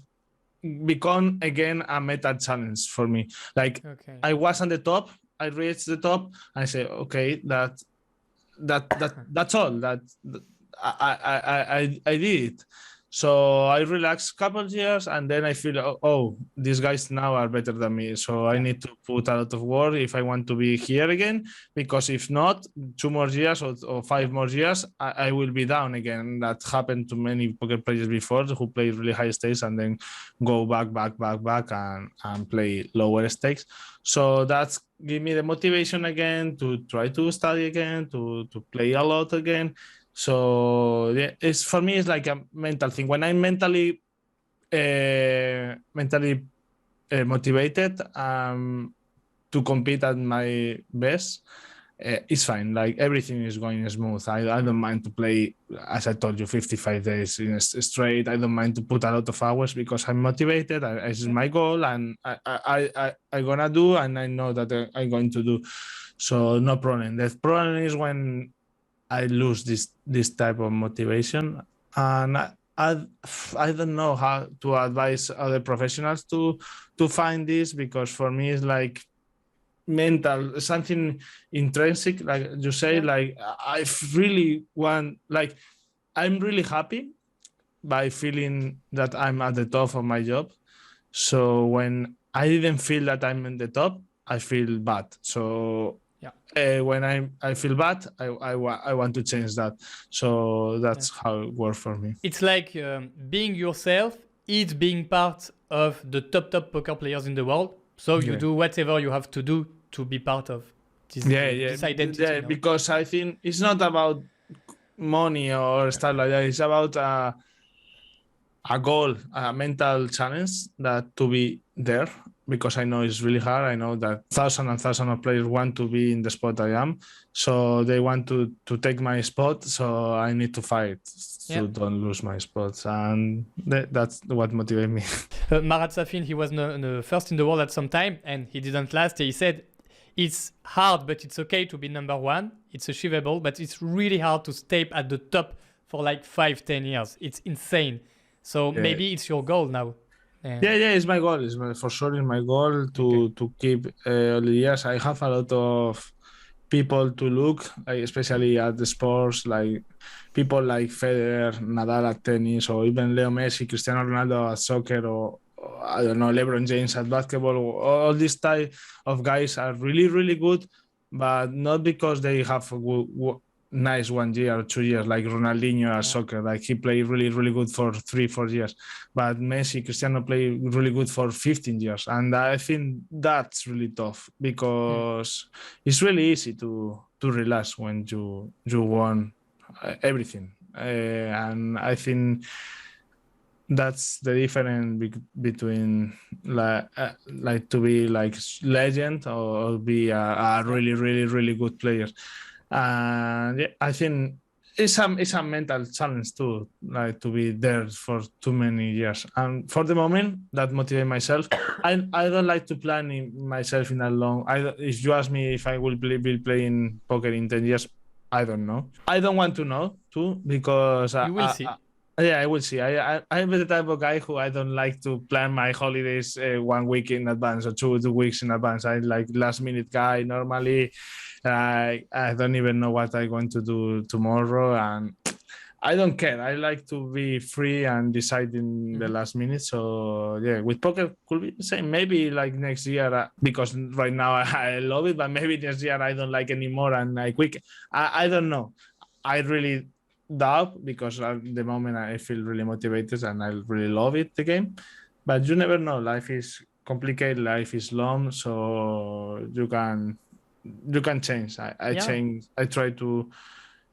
Speaker 2: become again a meta challenge for me. Like, I was on the top, I reached the top, I say, okay, that's all. I did it. So I relaxed a couple of years, and then I feel, oh, these guys now are better than me. So I need to put a lot of work if I want to be here again, because if not, 2 more years or 5 more years, I will be down again. That happened to many poker players before who play really high stakes and then go back and play lower stakes. So that's give me the motivation again to try to study again, to play a lot again. So yeah, it's for me, it's like a mental thing. When I'm mentally motivated to compete at my best, it's fine. Like, everything is going smooth. I don't mind to play, as I told you, 55 days in straight. I don't mind to put a lot of hours because I'm motivated. It's my goal, and I'm gonna do, and I know that I'm going to do. So no problem. The problem is when I lose this type of motivation, and I don't know how to advise other professionals to find this, because for me it's like mental, something intrinsic, like you say. Like, I really want, like, I'm really happy by feeling that I'm at the top of my job. So when I didn't feel that I'm in the top, I feel bad. So when I feel bad, I want to change that. So that's how it works for me.
Speaker 1: It's like being yourself is being part of the top poker players in the world. So you do whatever you have to do to be part of this, this identity.
Speaker 2: Yeah, because I think it's not about money or stuff like that. It's about a goal, a mental challenge, that to be there, because I know it's really hard. I know that thousands and thousands of players want to be in the spot I am. So they want to take my spot. So I need to fight to don't lose my spots. And that's what motivates me.
Speaker 1: Marat Safin, he was the first in the world at some time, and he didn't last. He said, it's hard, but it's okay to be number one. It's achievable, but it's really hard to stay at the top for like 5-10 years. It's insane. So maybe it's your goal now.
Speaker 2: It's my goal. For sure, it's my goal to keep all the years. I have a lot of people to look, like, especially at the sports, like people like Federer, Nadal at tennis, or even Leo Messi, Cristiano Ronaldo at soccer, or I don't know, LeBron James at basketball. All these type of guys are really, really good, but not because they have nice 1 year or 2 years, like Ronaldinho at soccer. Like, he played really, really good for 3-4 years, but Messi, Cristiano played really good for 15 years. And I think that's really tough, because it's really easy to relax when you won everything. And I think that's the difference between like to be like legend or be a really, really, really good player. And I think it's a mental challenge too, like, to be there for too many years. And for the moment, that motivates myself. I don't like to plan myself in a long. If you ask me if I will be playing poker in 10 years, I don't know. I don't want to know too, because
Speaker 1: you will see.
Speaker 2: I will see. I'm the type of guy who I don't like to plan my holidays 1 week in advance or 2 weeks in advance. I like last minute guy normally. I don't even know what I'm going to do tomorrow, and I don't care. I like to be free and decide in the last minute. So with poker could be the same. Maybe like next year, because right now I love it, but maybe next year I don't like anymore and I quit. I don't know. I really doubt, because at the moment I feel really motivated and I really love it, the game. But you never know. Life is complicated. Life is long, so you can change. I change. I try to.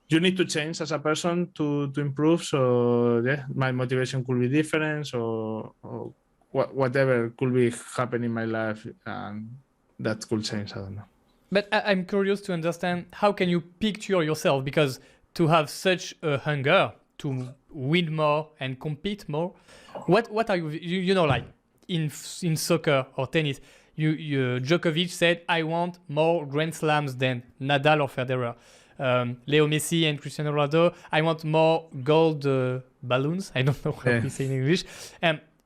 Speaker 2: You need to change as a person to improve. So yeah, my motivation could be different. So or whatever could be happening in my life, and that could change. I don't know.
Speaker 1: But I'm curious to understand, how can you picture yourself? Because to have such a hunger to win more and compete more, what are you know, like in soccer or tennis, you Djokovic said, I want more Grand Slams than Nadal or Federer. Leo Messi and Cristiano Ronaldo, I want more gold balloons. I don't know how we say in English.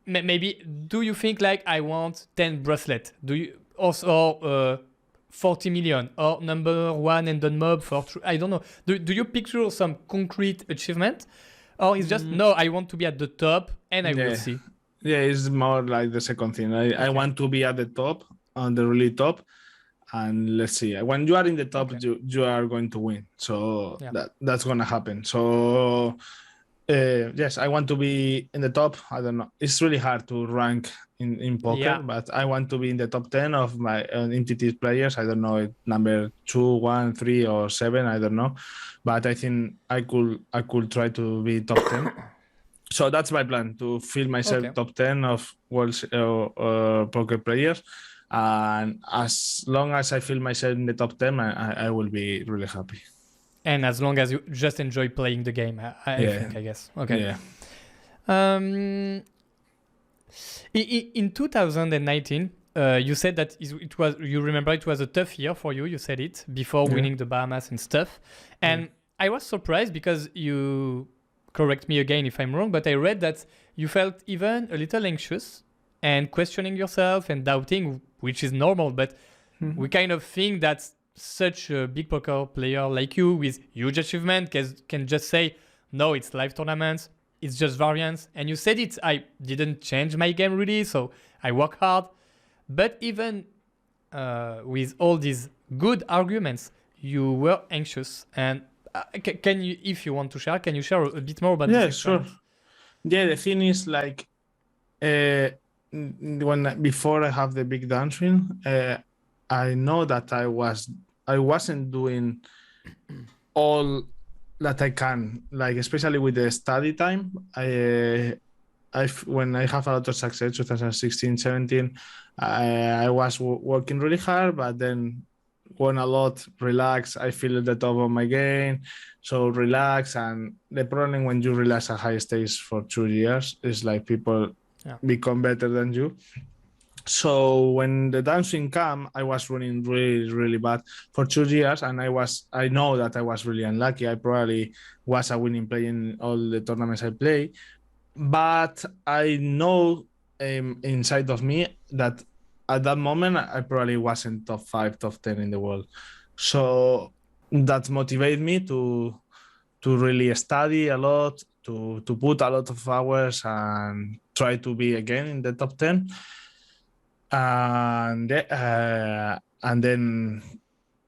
Speaker 1: Maybe, do you think like, I want 10 bracelets? Do you also 40 million or number one and done mob for I don't know. Do you picture some concrete achievement, or it's just no, I want to be at the top and I will see?
Speaker 2: Yeah, it's more like the second thing. I want to be at the top, on the really top, and let's see. When you are in the top, you are going to win. So that's gonna happen. So yes, I want to be in the top. I don't know. It's really hard to rank in poker, but I want to be in the top 10 of my entities players. I don't know, number 2, 1, 3, or 7. I don't know, but I think I could try to be top 10. So that's my plan, to feel myself top 10 of world poker players. And as long as I feel myself in the top 10, I will be really happy.
Speaker 1: And as long as you just enjoy playing the game, I think, I guess. Okay.
Speaker 2: Yeah.
Speaker 1: In 2019, you said that it was. You remember it was a tough year for you. You said it before winning the Bahamas and stuff. And I was surprised because you, correct me again if I'm wrong, but I read that you felt even a little anxious and questioning yourself and doubting, which is normal. But we kind of think that such a big poker player like you with huge achievement can just say, no, it's live tournaments, it's just variance. And you said it, I didn't change my game really, so I work hard. But even with all these good arguments, you were anxious. And can you, if you want to share, can you share a bit more about this experience?
Speaker 2: Sure. Yeah, the thing is like, before I have the big downswing, I know that I wasn't doing all that I can, like especially with the study time. When I have a lot of success, 2016, 17, I was working really hard, but then won a lot, relax. I feel at the top of my game, so relax. And the problem when you relax at high stakes for 2 years is like people become better than you. So when the downswing came, I was running really, really bad for 2 years, and I know that I was really unlucky. I probably was a winning player in all the tournaments I play, but I know inside of me that at that moment I probably wasn't top 5, top 10 in the world. So that motivated me to really study a lot, to put a lot of hours and try to be again in the top 10. And then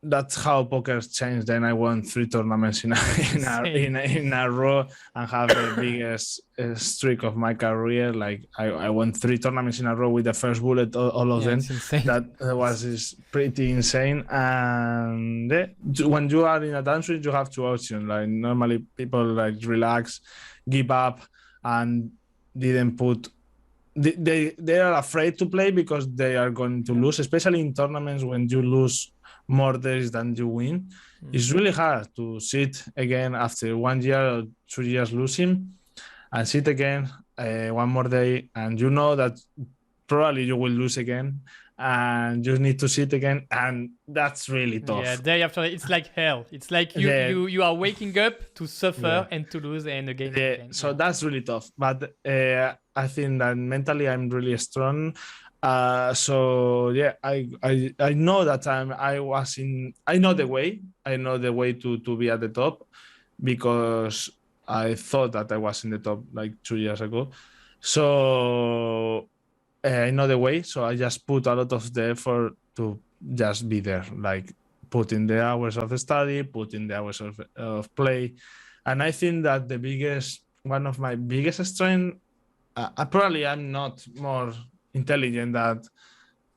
Speaker 2: that's how poker changed. Then I won 3 tournaments in a row and have the biggest streak of my career. Like I won 3 tournaments in a row with the first bullet, all of them. That was pretty insane. And when you are in a downswing, you have 2 options. Like normally people like relax, give up, and didn't put. They are afraid to play because they are going to lose, especially in tournaments when you lose more days than you win. It's really hard to sit again after 1 year or 2 years losing and sit again one more day, and you know that probably you will lose again and you need to sit again, and that's really tough.
Speaker 1: Yeah, day after day, it's like hell. It's like you are waking up to suffer and to lose and again. Again.
Speaker 2: So that's really tough. But I think that mentally I'm really strong. So yeah, I know that I know the way to be at the top, because I thought that I was in the top like 2 years ago. So I know the way, so I just put a lot of the effort to just be there, like put in the hours of study, put in the hours of play. And I think that one of my biggest strengths probably I'm not more intelligent than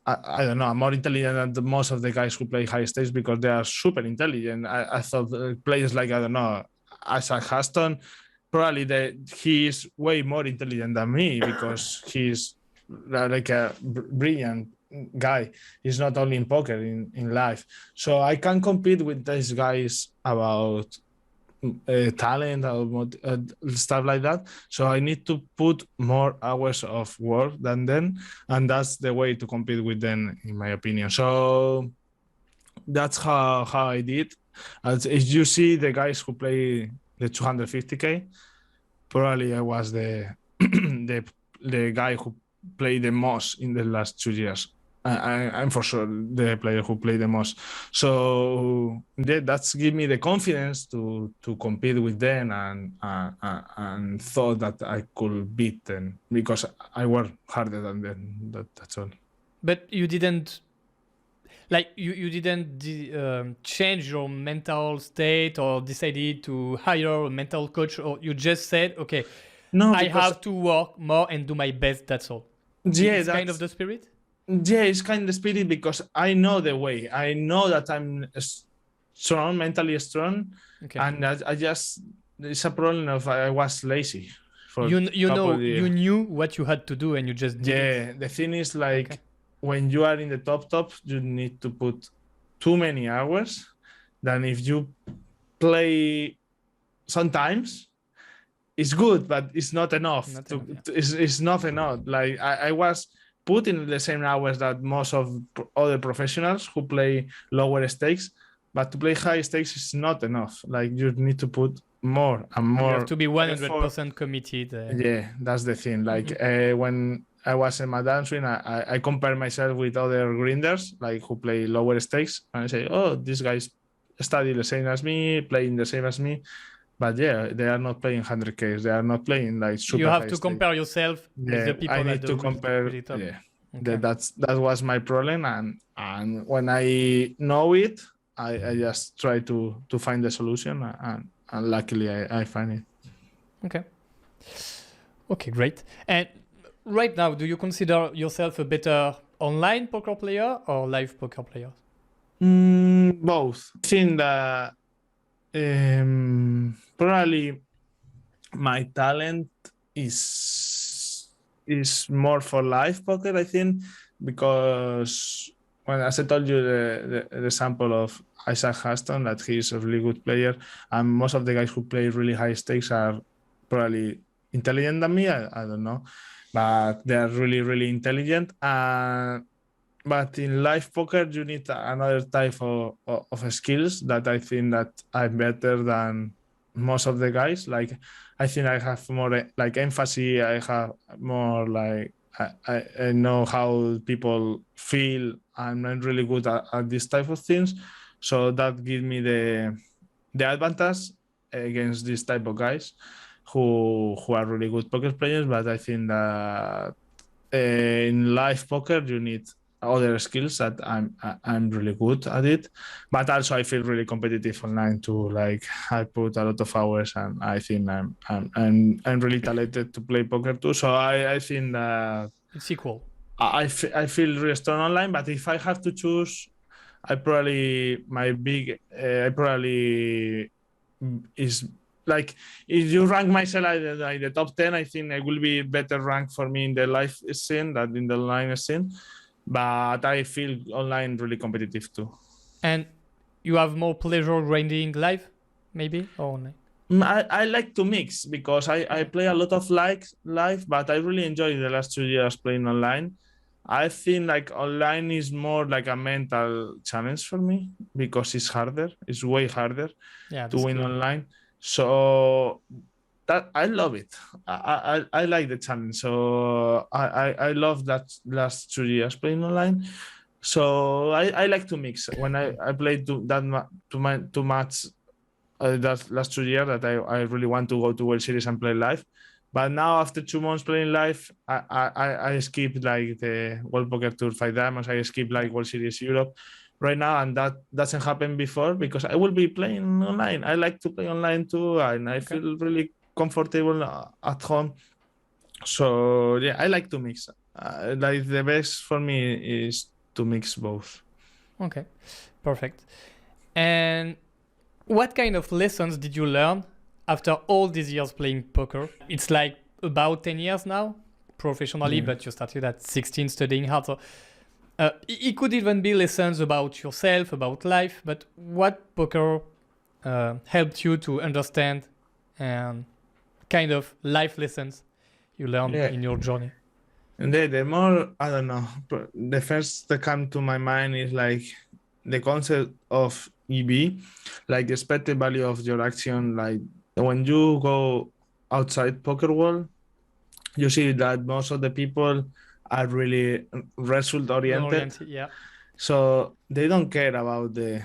Speaker 2: I don't know. I'm more intelligent than most of the guys who play high stakes because they are super intelligent. I thought players like, I don't know, Isaac Huston, probably he is way more intelligent than me because he's like a brilliant guy. He's not only in poker, in life. So I can compete with these guys about talent or stuff like that. So I need to put more hours of work than them, and that's the way to compete with them, in my opinion. So that's how I did. As you see, the guys who play the 250k, probably I was the the guy who played the most in the last 2 years. I'm for sure the player who played the most. So that's give me the confidence to compete with them and thought that I could beat them because I worked harder than them. That's all.
Speaker 1: But you didn't, like, you didn't change your mental state or decided to hire a mental coach, or you just said, okay,
Speaker 2: No,
Speaker 1: I have to work more and do my best, that's all.
Speaker 2: Yeah,
Speaker 1: it's kind of the spirit?
Speaker 2: Yeah, it's kind of the spirit because I know the way. I know that I'm strong, mentally strong,
Speaker 1: Okay.
Speaker 2: and I just, it's a problem of I was lazy. For
Speaker 1: You
Speaker 2: years.
Speaker 1: knew what you had to do and you just did it.
Speaker 2: The thing is, like, when you are in the top, you need to put too many hours than if you play sometimes. It's good, but it's not enough. It's not enough. Like I was putting the same hours that most of other professionals who play lower stakes, but to play high stakes is not enough. Like you need to put more and more.
Speaker 1: You have to be 100% committed.
Speaker 2: Yeah, that's the thing. Like when I was in my dance swing, I compare myself with other grinders, like who play lower stakes, and I say, oh, these guys study the same as me, playing the same as me. But yeah, they are not playing 100Ks. They are not playing like super.
Speaker 1: You have to compare yourself with the people.
Speaker 2: I need to compare. Yeah, that was my problem, and when I know it, I just try to find the solution, and luckily I find it.
Speaker 1: Okay, great. And right now, do you consider yourself a better online poker player or live poker player?
Speaker 2: Both. I think that probably my talent is more for live poker, I think, because when, as I told you, the example of Isaac Huston, that he's a really good player, and most of the guys who play really high stakes are probably intelligent than me. I don't know, but they are really, really intelligent. But in live poker, you need another type of skills that I think that I'm better than most of the guys. Like, I think I have more like emphasis. I have more like, I know how people feel. I'm not really good at this type of things. So that gives me the advantage against this type of guys who are really good poker players. But I think that in live poker, you need other skills that I'm really good at it, but also I feel really competitive online too. Like I put a lot of hours, and I think I'm really talented to play poker too. So I think that
Speaker 1: it's equal.
Speaker 2: I feel really strong online, but if I have to choose, I probably is like, if you rank myself like the top 10, I think I will be better ranked for me in the live scene than in the online scene. But I feel online really competitive too.
Speaker 1: And you have more pleasure grinding live, maybe, or online?
Speaker 2: I like to mix because I play a lot of live, but I really enjoy the last 2 years playing online. I think like online is more like a mental challenge for me because it's harder. It's way harder to win online. So that I love it. I like the challenge. So I love that last 2 years playing online. So I like to mix. When I played too much that last 2 years, that I really want to go to World Series and play live. But now after 2 months playing live, I skipped like the World Poker Tour 5 Diamonds. I skipped like World Series Europe right now, and that doesn't happen before because I will be playing online. I like to play online too, and I feel really comfortable at home So yeah, I like to mix. Like the best for me is to mix both.
Speaker 1: Okay, perfect. And what kind of lessons did you learn after all these years playing poker? It's like about 10 years now, professionally,
Speaker 2: Yeah.
Speaker 1: but you started at 16 studying hard. So it could even be lessons about yourself, about life, but what poker helped you to understand and kind of life lessons you learned
Speaker 2: Yeah.
Speaker 1: in your journey?
Speaker 2: And the more, I don't know, but the first that come to my mind is like the concept of EV, like the expected value of your action. Like when you go outside poker world, you see that most of the people are really result oriented.
Speaker 1: Yeah.
Speaker 2: So they don't care about the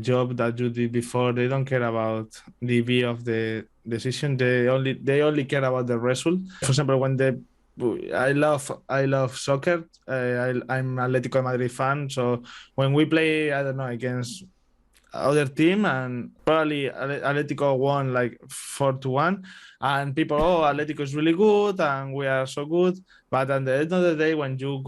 Speaker 2: job that you did before. They don't care about the EV of the decision. They only care about the result. For example, when I love soccer. I'm Atletico de Madrid fan. So when we play, I don't know, against other team, and probably Atletico won like 4-1, and people, oh, Atletico is really good and we are so good. But at the end of the day, when you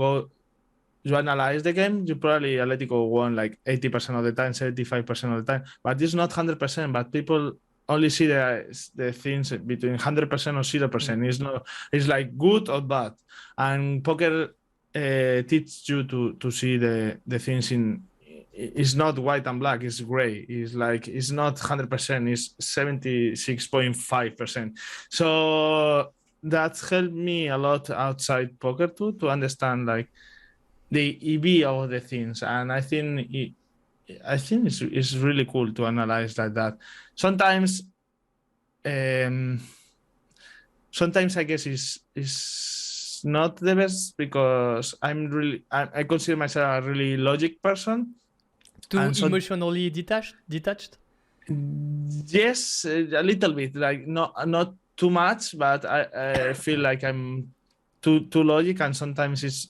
Speaker 2: analyze the game, you probably Atletico won like 80% of the time, 75% of the time, but it's not 100%. But people only see the things between 100% or 0%. It's not. It's like good or bad, and poker teaches you to see the things in. It's not white and black. It's gray. It's like it's not 100%. It's 76.5%. So that helped me a lot outside poker too, to understand like the EV of the things, and I think it's really cool to analyze like that. Sometimes, um, sometimes I guess is not the best, because I consider myself a really logic person.
Speaker 1: Too
Speaker 2: And so,
Speaker 1: emotionally detached?
Speaker 2: yes, a little bit, like not too much, but I feel like I'm too logic, and sometimes it's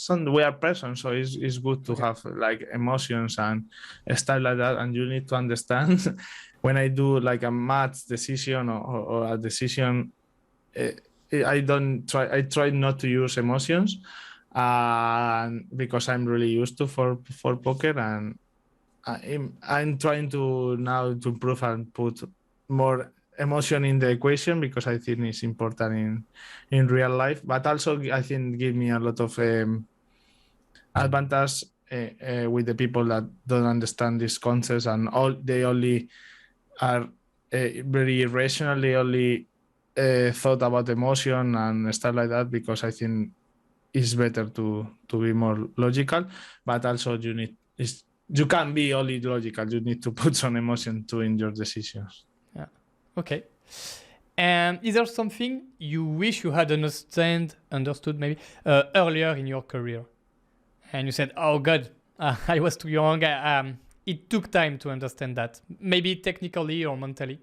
Speaker 2: some weird person, so it's good to have like emotions and stuff like that, and you need to understand when I do like a math decision or a decision. I try not to use emotions, because I'm really used to for poker, and I'm trying to now to improve and put more emotion in the equation, because I think it's important in real life, but also I think give me a lot of advantage with the people that don't understand these concepts, and they only are very rational. They only thought about emotion and stuff like that, because I think it's better to be more logical, but also you can't be only logical. You need to put some emotion too in your decisions.
Speaker 1: Yeah. Okay. And is there something you wish you had understood maybe earlier in your career? And you said, "Oh God, I was too young. It took time to understand that, maybe technically or mentally,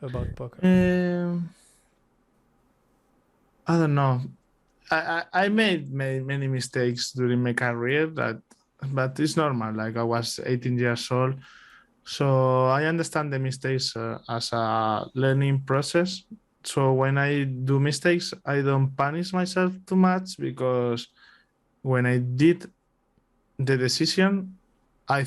Speaker 1: about poker."
Speaker 2: I don't know. I made many mistakes during my career, but it's normal. Like I was 18 years old, so I understand the mistakes as a learning process. So when I do mistakes, I don't punish myself too much, because when I did the decision, I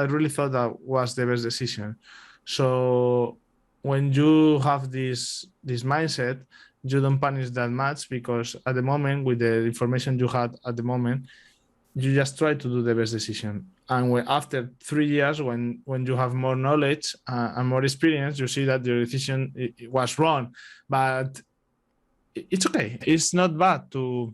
Speaker 2: really thought that was the best decision. So when you have this mindset, you don't punish that much, because at the moment, with the information you had at the moment, you just try to do the best decision. And after 3 years, when you have more knowledge and more experience, you see that your decision it was wrong. But it's okay. It's not bad to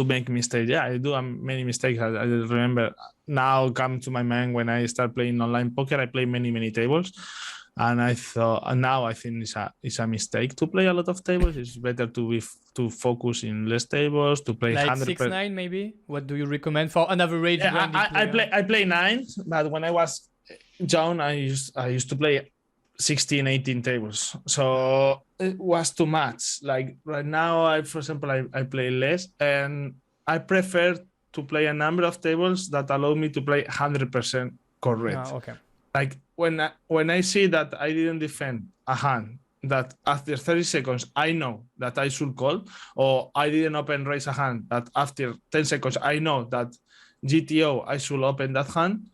Speaker 2: make mistakes. Yeah, I do many mistakes. I remember now come to my mind when I start playing online poker. I play many tables, and I thought, and now I think it's a mistake to play a lot of tables. It's better to focus in less tables, to play
Speaker 1: Like
Speaker 2: 100%.
Speaker 1: 6-9 maybe. What do you recommend for an average grinding player?
Speaker 2: I play 9, but when I was young, I used to play 16, 18 tables. So it was too much. Like right now, for example, I play less, and I prefer to play a number of tables that allow me to play 100% correct.
Speaker 1: Okay.
Speaker 2: Like when I see that I didn't defend a hand that after 30 seconds, I know that I should call, or I didn't open raise a hand, that after 10 seconds, I know that GTO, I should open that hand,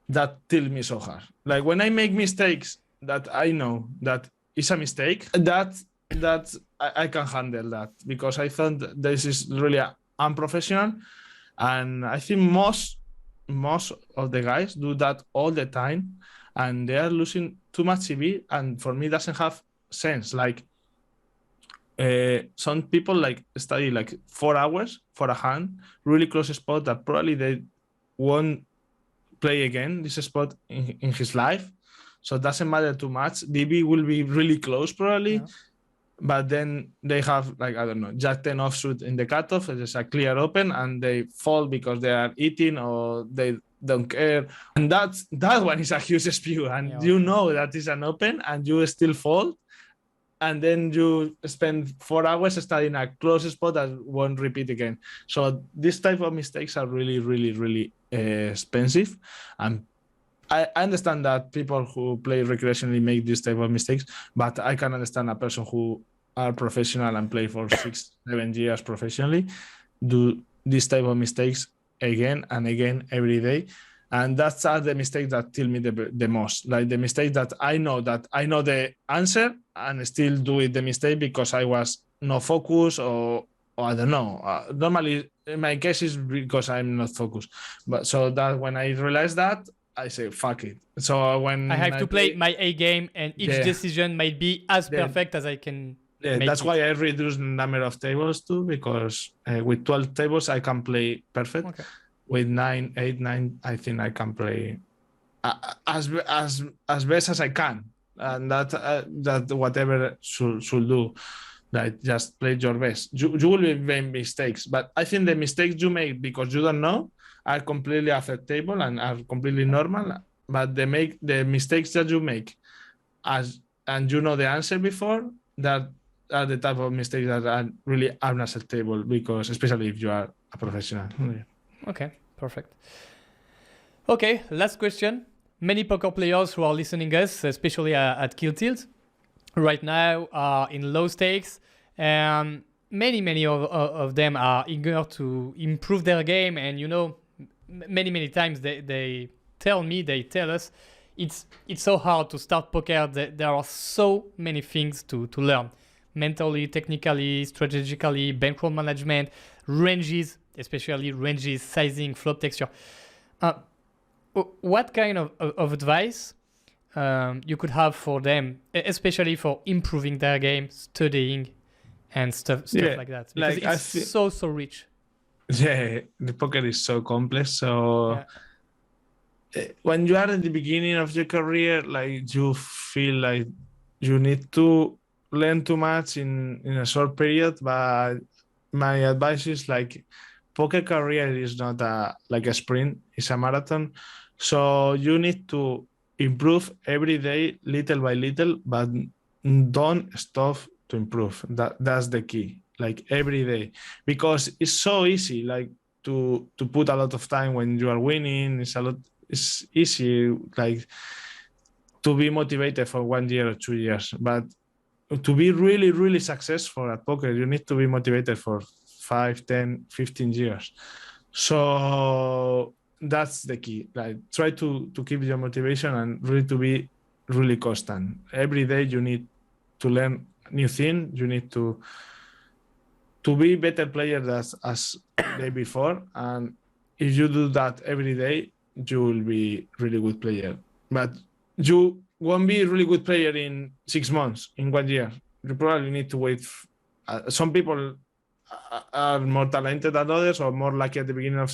Speaker 2: that tilts me so hard. Like when I make mistakes that I know that is a mistake, that I can handle that, because I thought this is really unprofessional. And I think most of the guys do that all the time, and they are losing too much CV, and for me, it doesn't have sense. Like some people like study like 4 hours for a hand, really close spot that probably they won't play again this spot in his life. So it doesn't matter too much. DB will be really close probably, but then they have like, I don't know, Jack 10 offsuit in the cutoff. It's a clear open, and they fall because they are eating or they don't care. And that one is a huge spew, and you know that is an open, and you still fall. And then you spend 4 hours studying a close spot that won't repeat again. So this type of mistakes are really, really, really expensive. And I understand that people who play recreationally make this type of mistakes, but I can understand a person who are professional and play for 6-7 years professionally do this type of mistakes again and again every day. And that's the mistake that kill me the most. Like the mistake that I know the answer and still do it the mistake because I was no focus or I don't know. Normally, in my case, is because I'm not focused. But so that when I realize that, I say fuck it. So when
Speaker 1: I have to play my A game, and each decision might be as perfect as I can.
Speaker 2: That's why I reduce the number of tables too, because with 12 tables I can play perfect. Okay. With 8, 9, I think I can play as best as I can, and that whatever should do, like just play your best. You will make mistakes, but I think the mistakes you make because you don't know are completely acceptable and are completely normal. But the mistakes that you make, and you know the answer before, that are the type of mistakes that are really unacceptable, because especially if you are a professional.
Speaker 1: Okay, perfect. Okay, last question. Many poker players who are listening us, especially at Kill Tilt, right now are in low stakes. Many of them are eager to improve their game, and many times they tell us it's so hard to start poker. There are so many things to learn, mentally, technically, strategically, bankroll management, ranges, especially ranges, sizing, flop texture. What kind of advice you could have for them, especially for improving their game, studying, and stuff like that? Because it's so rich.
Speaker 2: Yeah, the poker is so complex. So when you are at the beginning of your career, like you feel like you need to learn too much in a short period. But my advice is like, poker career is not like a sprint, it's a marathon. So you need to improve every day, little by little, but don't stop to improve. That's the key, like every day, because it's so easy, like to put a lot of time when you are winning. It's easy, like to be motivated for 1 year or 2 years, but to be really, really successful at poker, you need to be motivated for 5, 10, 15 years. So that's the key. Like try to keep your motivation and really to be really constant. Every day you need to learn new thing. You need to be better player as day before. And if you do that every day, you will be really good player. But you won't be a really good player in 6 months, in 1 year. You probably need to wait. Some people are more talented than others, or more lucky at the beginning of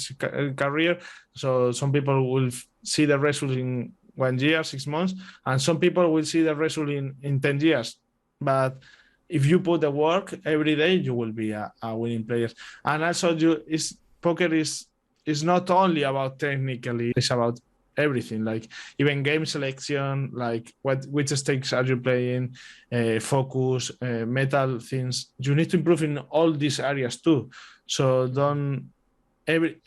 Speaker 2: career. So some people will see the result in 1 year, 6 months, and some people will see the result in 10 years. But if you put the work every day, you will be a winning player. And also, poker is not only about technically; it's about everything, like even game selection, like which stakes are you playing, focus, metal things. You need to improve in all these areas too. So don't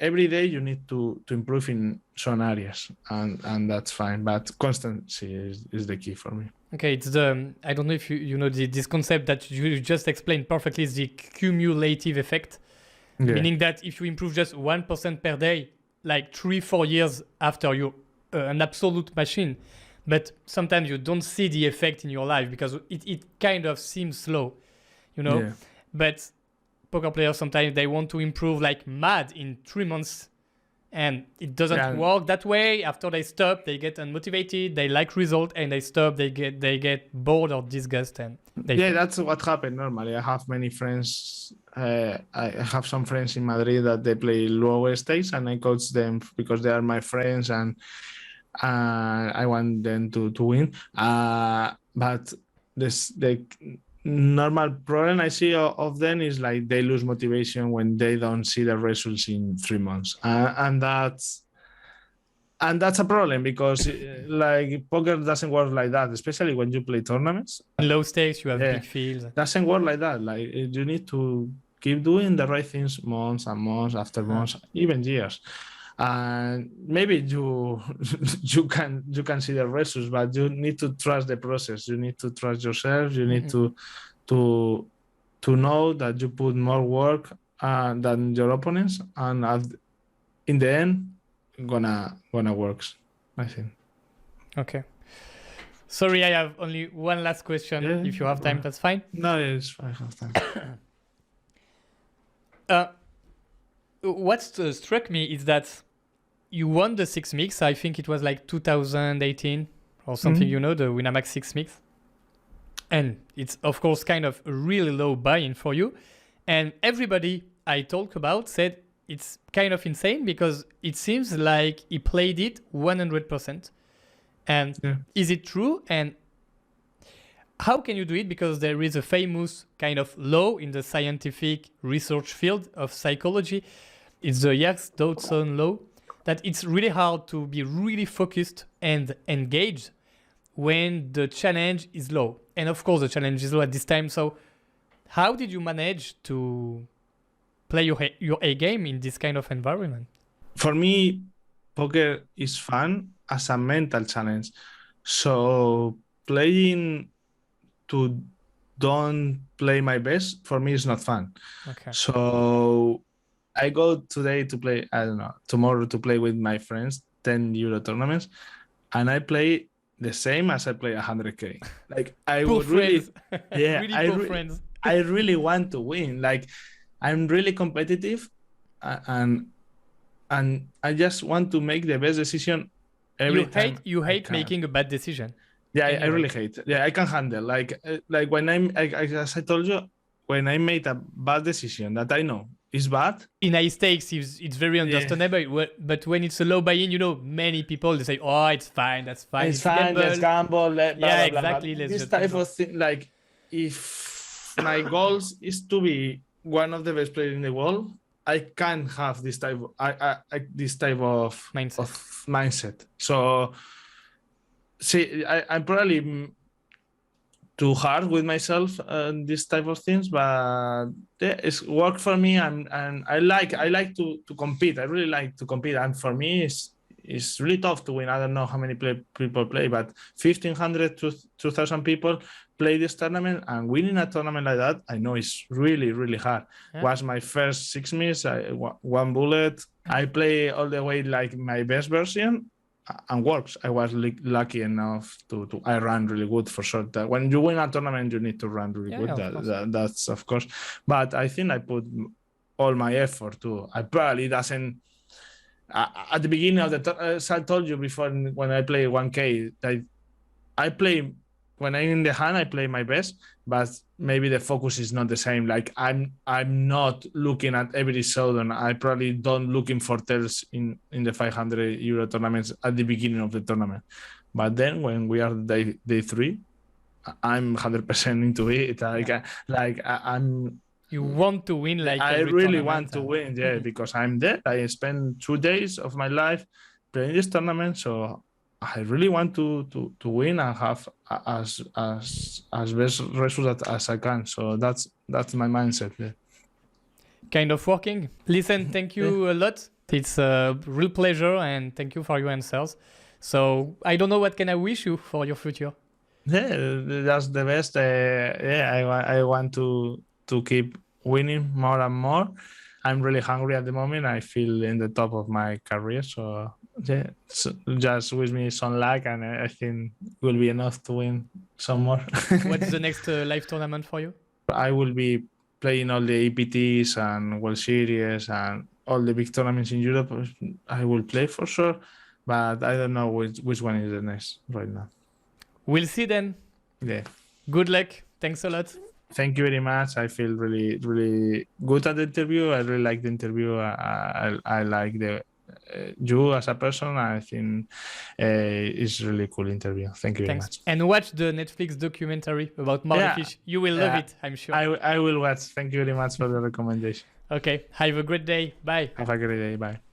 Speaker 2: every day you need to improve in some areas, and that's fine. But constancy is the key for me.
Speaker 1: Okay, it's the I don't know if you know this concept that you just explained perfectly is the cumulative effect, meaning that if you improve just 1% per day, like 3-4 years after you're an absolute machine, but sometimes you don't see the effect in your life because it kind of seems slow, you know.
Speaker 2: Yeah.
Speaker 1: But poker players sometimes they want to improve like mad in 3 months, and it doesn't work that way. After they stop, they get unmotivated, they like result, and they stop, they get bored or disgusted, and
Speaker 2: that's what happened normally. I have many friends. I have some friends in Madrid that they play lower stakes, and I coach them because they are my friends, and I want them to win. But the normal problem I see of them is like they lose motivation when they don't see the results in 3 months, and that's a problem because like poker doesn't work like that, especially when you play tournaments.
Speaker 1: in low stakes you have big fields.
Speaker 2: Doesn't work like that. Like you need to keep doing the right things months and months after months, even years. And maybe you can see the results, but you need to trust the process. You need to trust yourself. You need to know that you put more work than your opponents, and in the end, gonna works, I think.
Speaker 1: Okay. Sorry, I have only one last question. If you have time, that's fine.
Speaker 2: No, it's fine. I have time.
Speaker 1: What struck me is that you won the 6 mix. I think it was like 2018 or something, you know, the Winamax 6 mix. And it's, of course, kind of a really low buy-in for you. And everybody I talk about said it's kind of insane because it seems like he played it 100%. And is it true? And how can you do it? Because there is a famous kind of law in the scientific research field of psychology. It's the Yerkes-Dodson law that it's really hard to be really focused and engaged when the challenge is low. And of course, the challenge is low at this time. So how did you manage to play your A game in this kind of environment?
Speaker 2: For me, poker is fun as a mental challenge. So playing to don't play my best, for me, is not fun.
Speaker 1: Okay.
Speaker 2: So I go today to play, I don't know, tomorrow to play with my friends, 10 euro tournaments, and I play the same as I play 100K. Like I would really,
Speaker 1: really friends.
Speaker 2: I really want to win. Like I'm really competitive, and I just want to make the best decision every time.
Speaker 1: You hate making a bad decision.
Speaker 2: Yeah, anyway. I really hate. Yeah, I can handle like when as I told you, when I made a bad decision that I know is bad.
Speaker 1: In high stakes, it's very understandable. But when it's a low buy-in, you know, many people they say, "Oh, it's fine, that's fine.
Speaker 2: It's fine, let's gamble."
Speaker 1: Exactly.
Speaker 2: This type of thing, like if my goals is to be one of the best players in the world, I can't have this type of mindset. So, see, I'm probably too hard with myself this type of things, but it's worked for me, and I like to compete. I really like to compete, and for me it's really tough to win. I don't know how many people play, but 1,500 to 2,000 people play this tournament, and winning a tournament like that, I know it's really, really hard. Was my first 6 minutes, one bullet. I play all the way like my best version, and works. I was lucky enough to I ran really good for sure. That when you win a tournament, you need to run really good. That's of course. But I think I put all my effort too. I probably doesn't. At the beginning of the, as I told you before, when I play 1K, I play when I'm in the hand, I play my best, but maybe the focus is not the same. Like I'm not looking at every showdown. I probably don't looking for tells in the 500 euro tournaments at the beginning of the tournament. But then when we are day 3, I'm 100% into it. I'm.
Speaker 1: You want to win, like
Speaker 2: I really want to win, because I'm there. I spend 2 days of my life playing this tournament, so I really want to win and have as best result as I can. So that's my mindset.
Speaker 1: kind of working. Listen, thank you a lot. It's a real pleasure, and thank you for your answers. So I don't know what can I wish you for your future.
Speaker 2: Yeah, that's the best. I want to keep winning more and more. I'm really hungry at the moment. I feel in the top of my career. So yeah, just wish me some luck, and I think will be enough to win some more.
Speaker 1: What's the next live tournament for you?
Speaker 2: I will be playing all the EPTs and World Series and all the big tournaments in Europe. I will play for sure, but I don't know which one is the next right now.
Speaker 1: We'll see then.
Speaker 2: Yeah.
Speaker 1: Good luck. Thanks a lot.
Speaker 2: Thank you very much. I feel really, really good at the interview. I really like the interview. I like you as a person. I think it's a really cool interview. Thank you very much.
Speaker 1: And watch the Netflix documentary about Marleyfish. You will love it, I'm sure.
Speaker 2: I will watch. Thank you very much for the recommendation.
Speaker 1: Okay. Have a great day. Bye.
Speaker 2: Have a great day. Bye.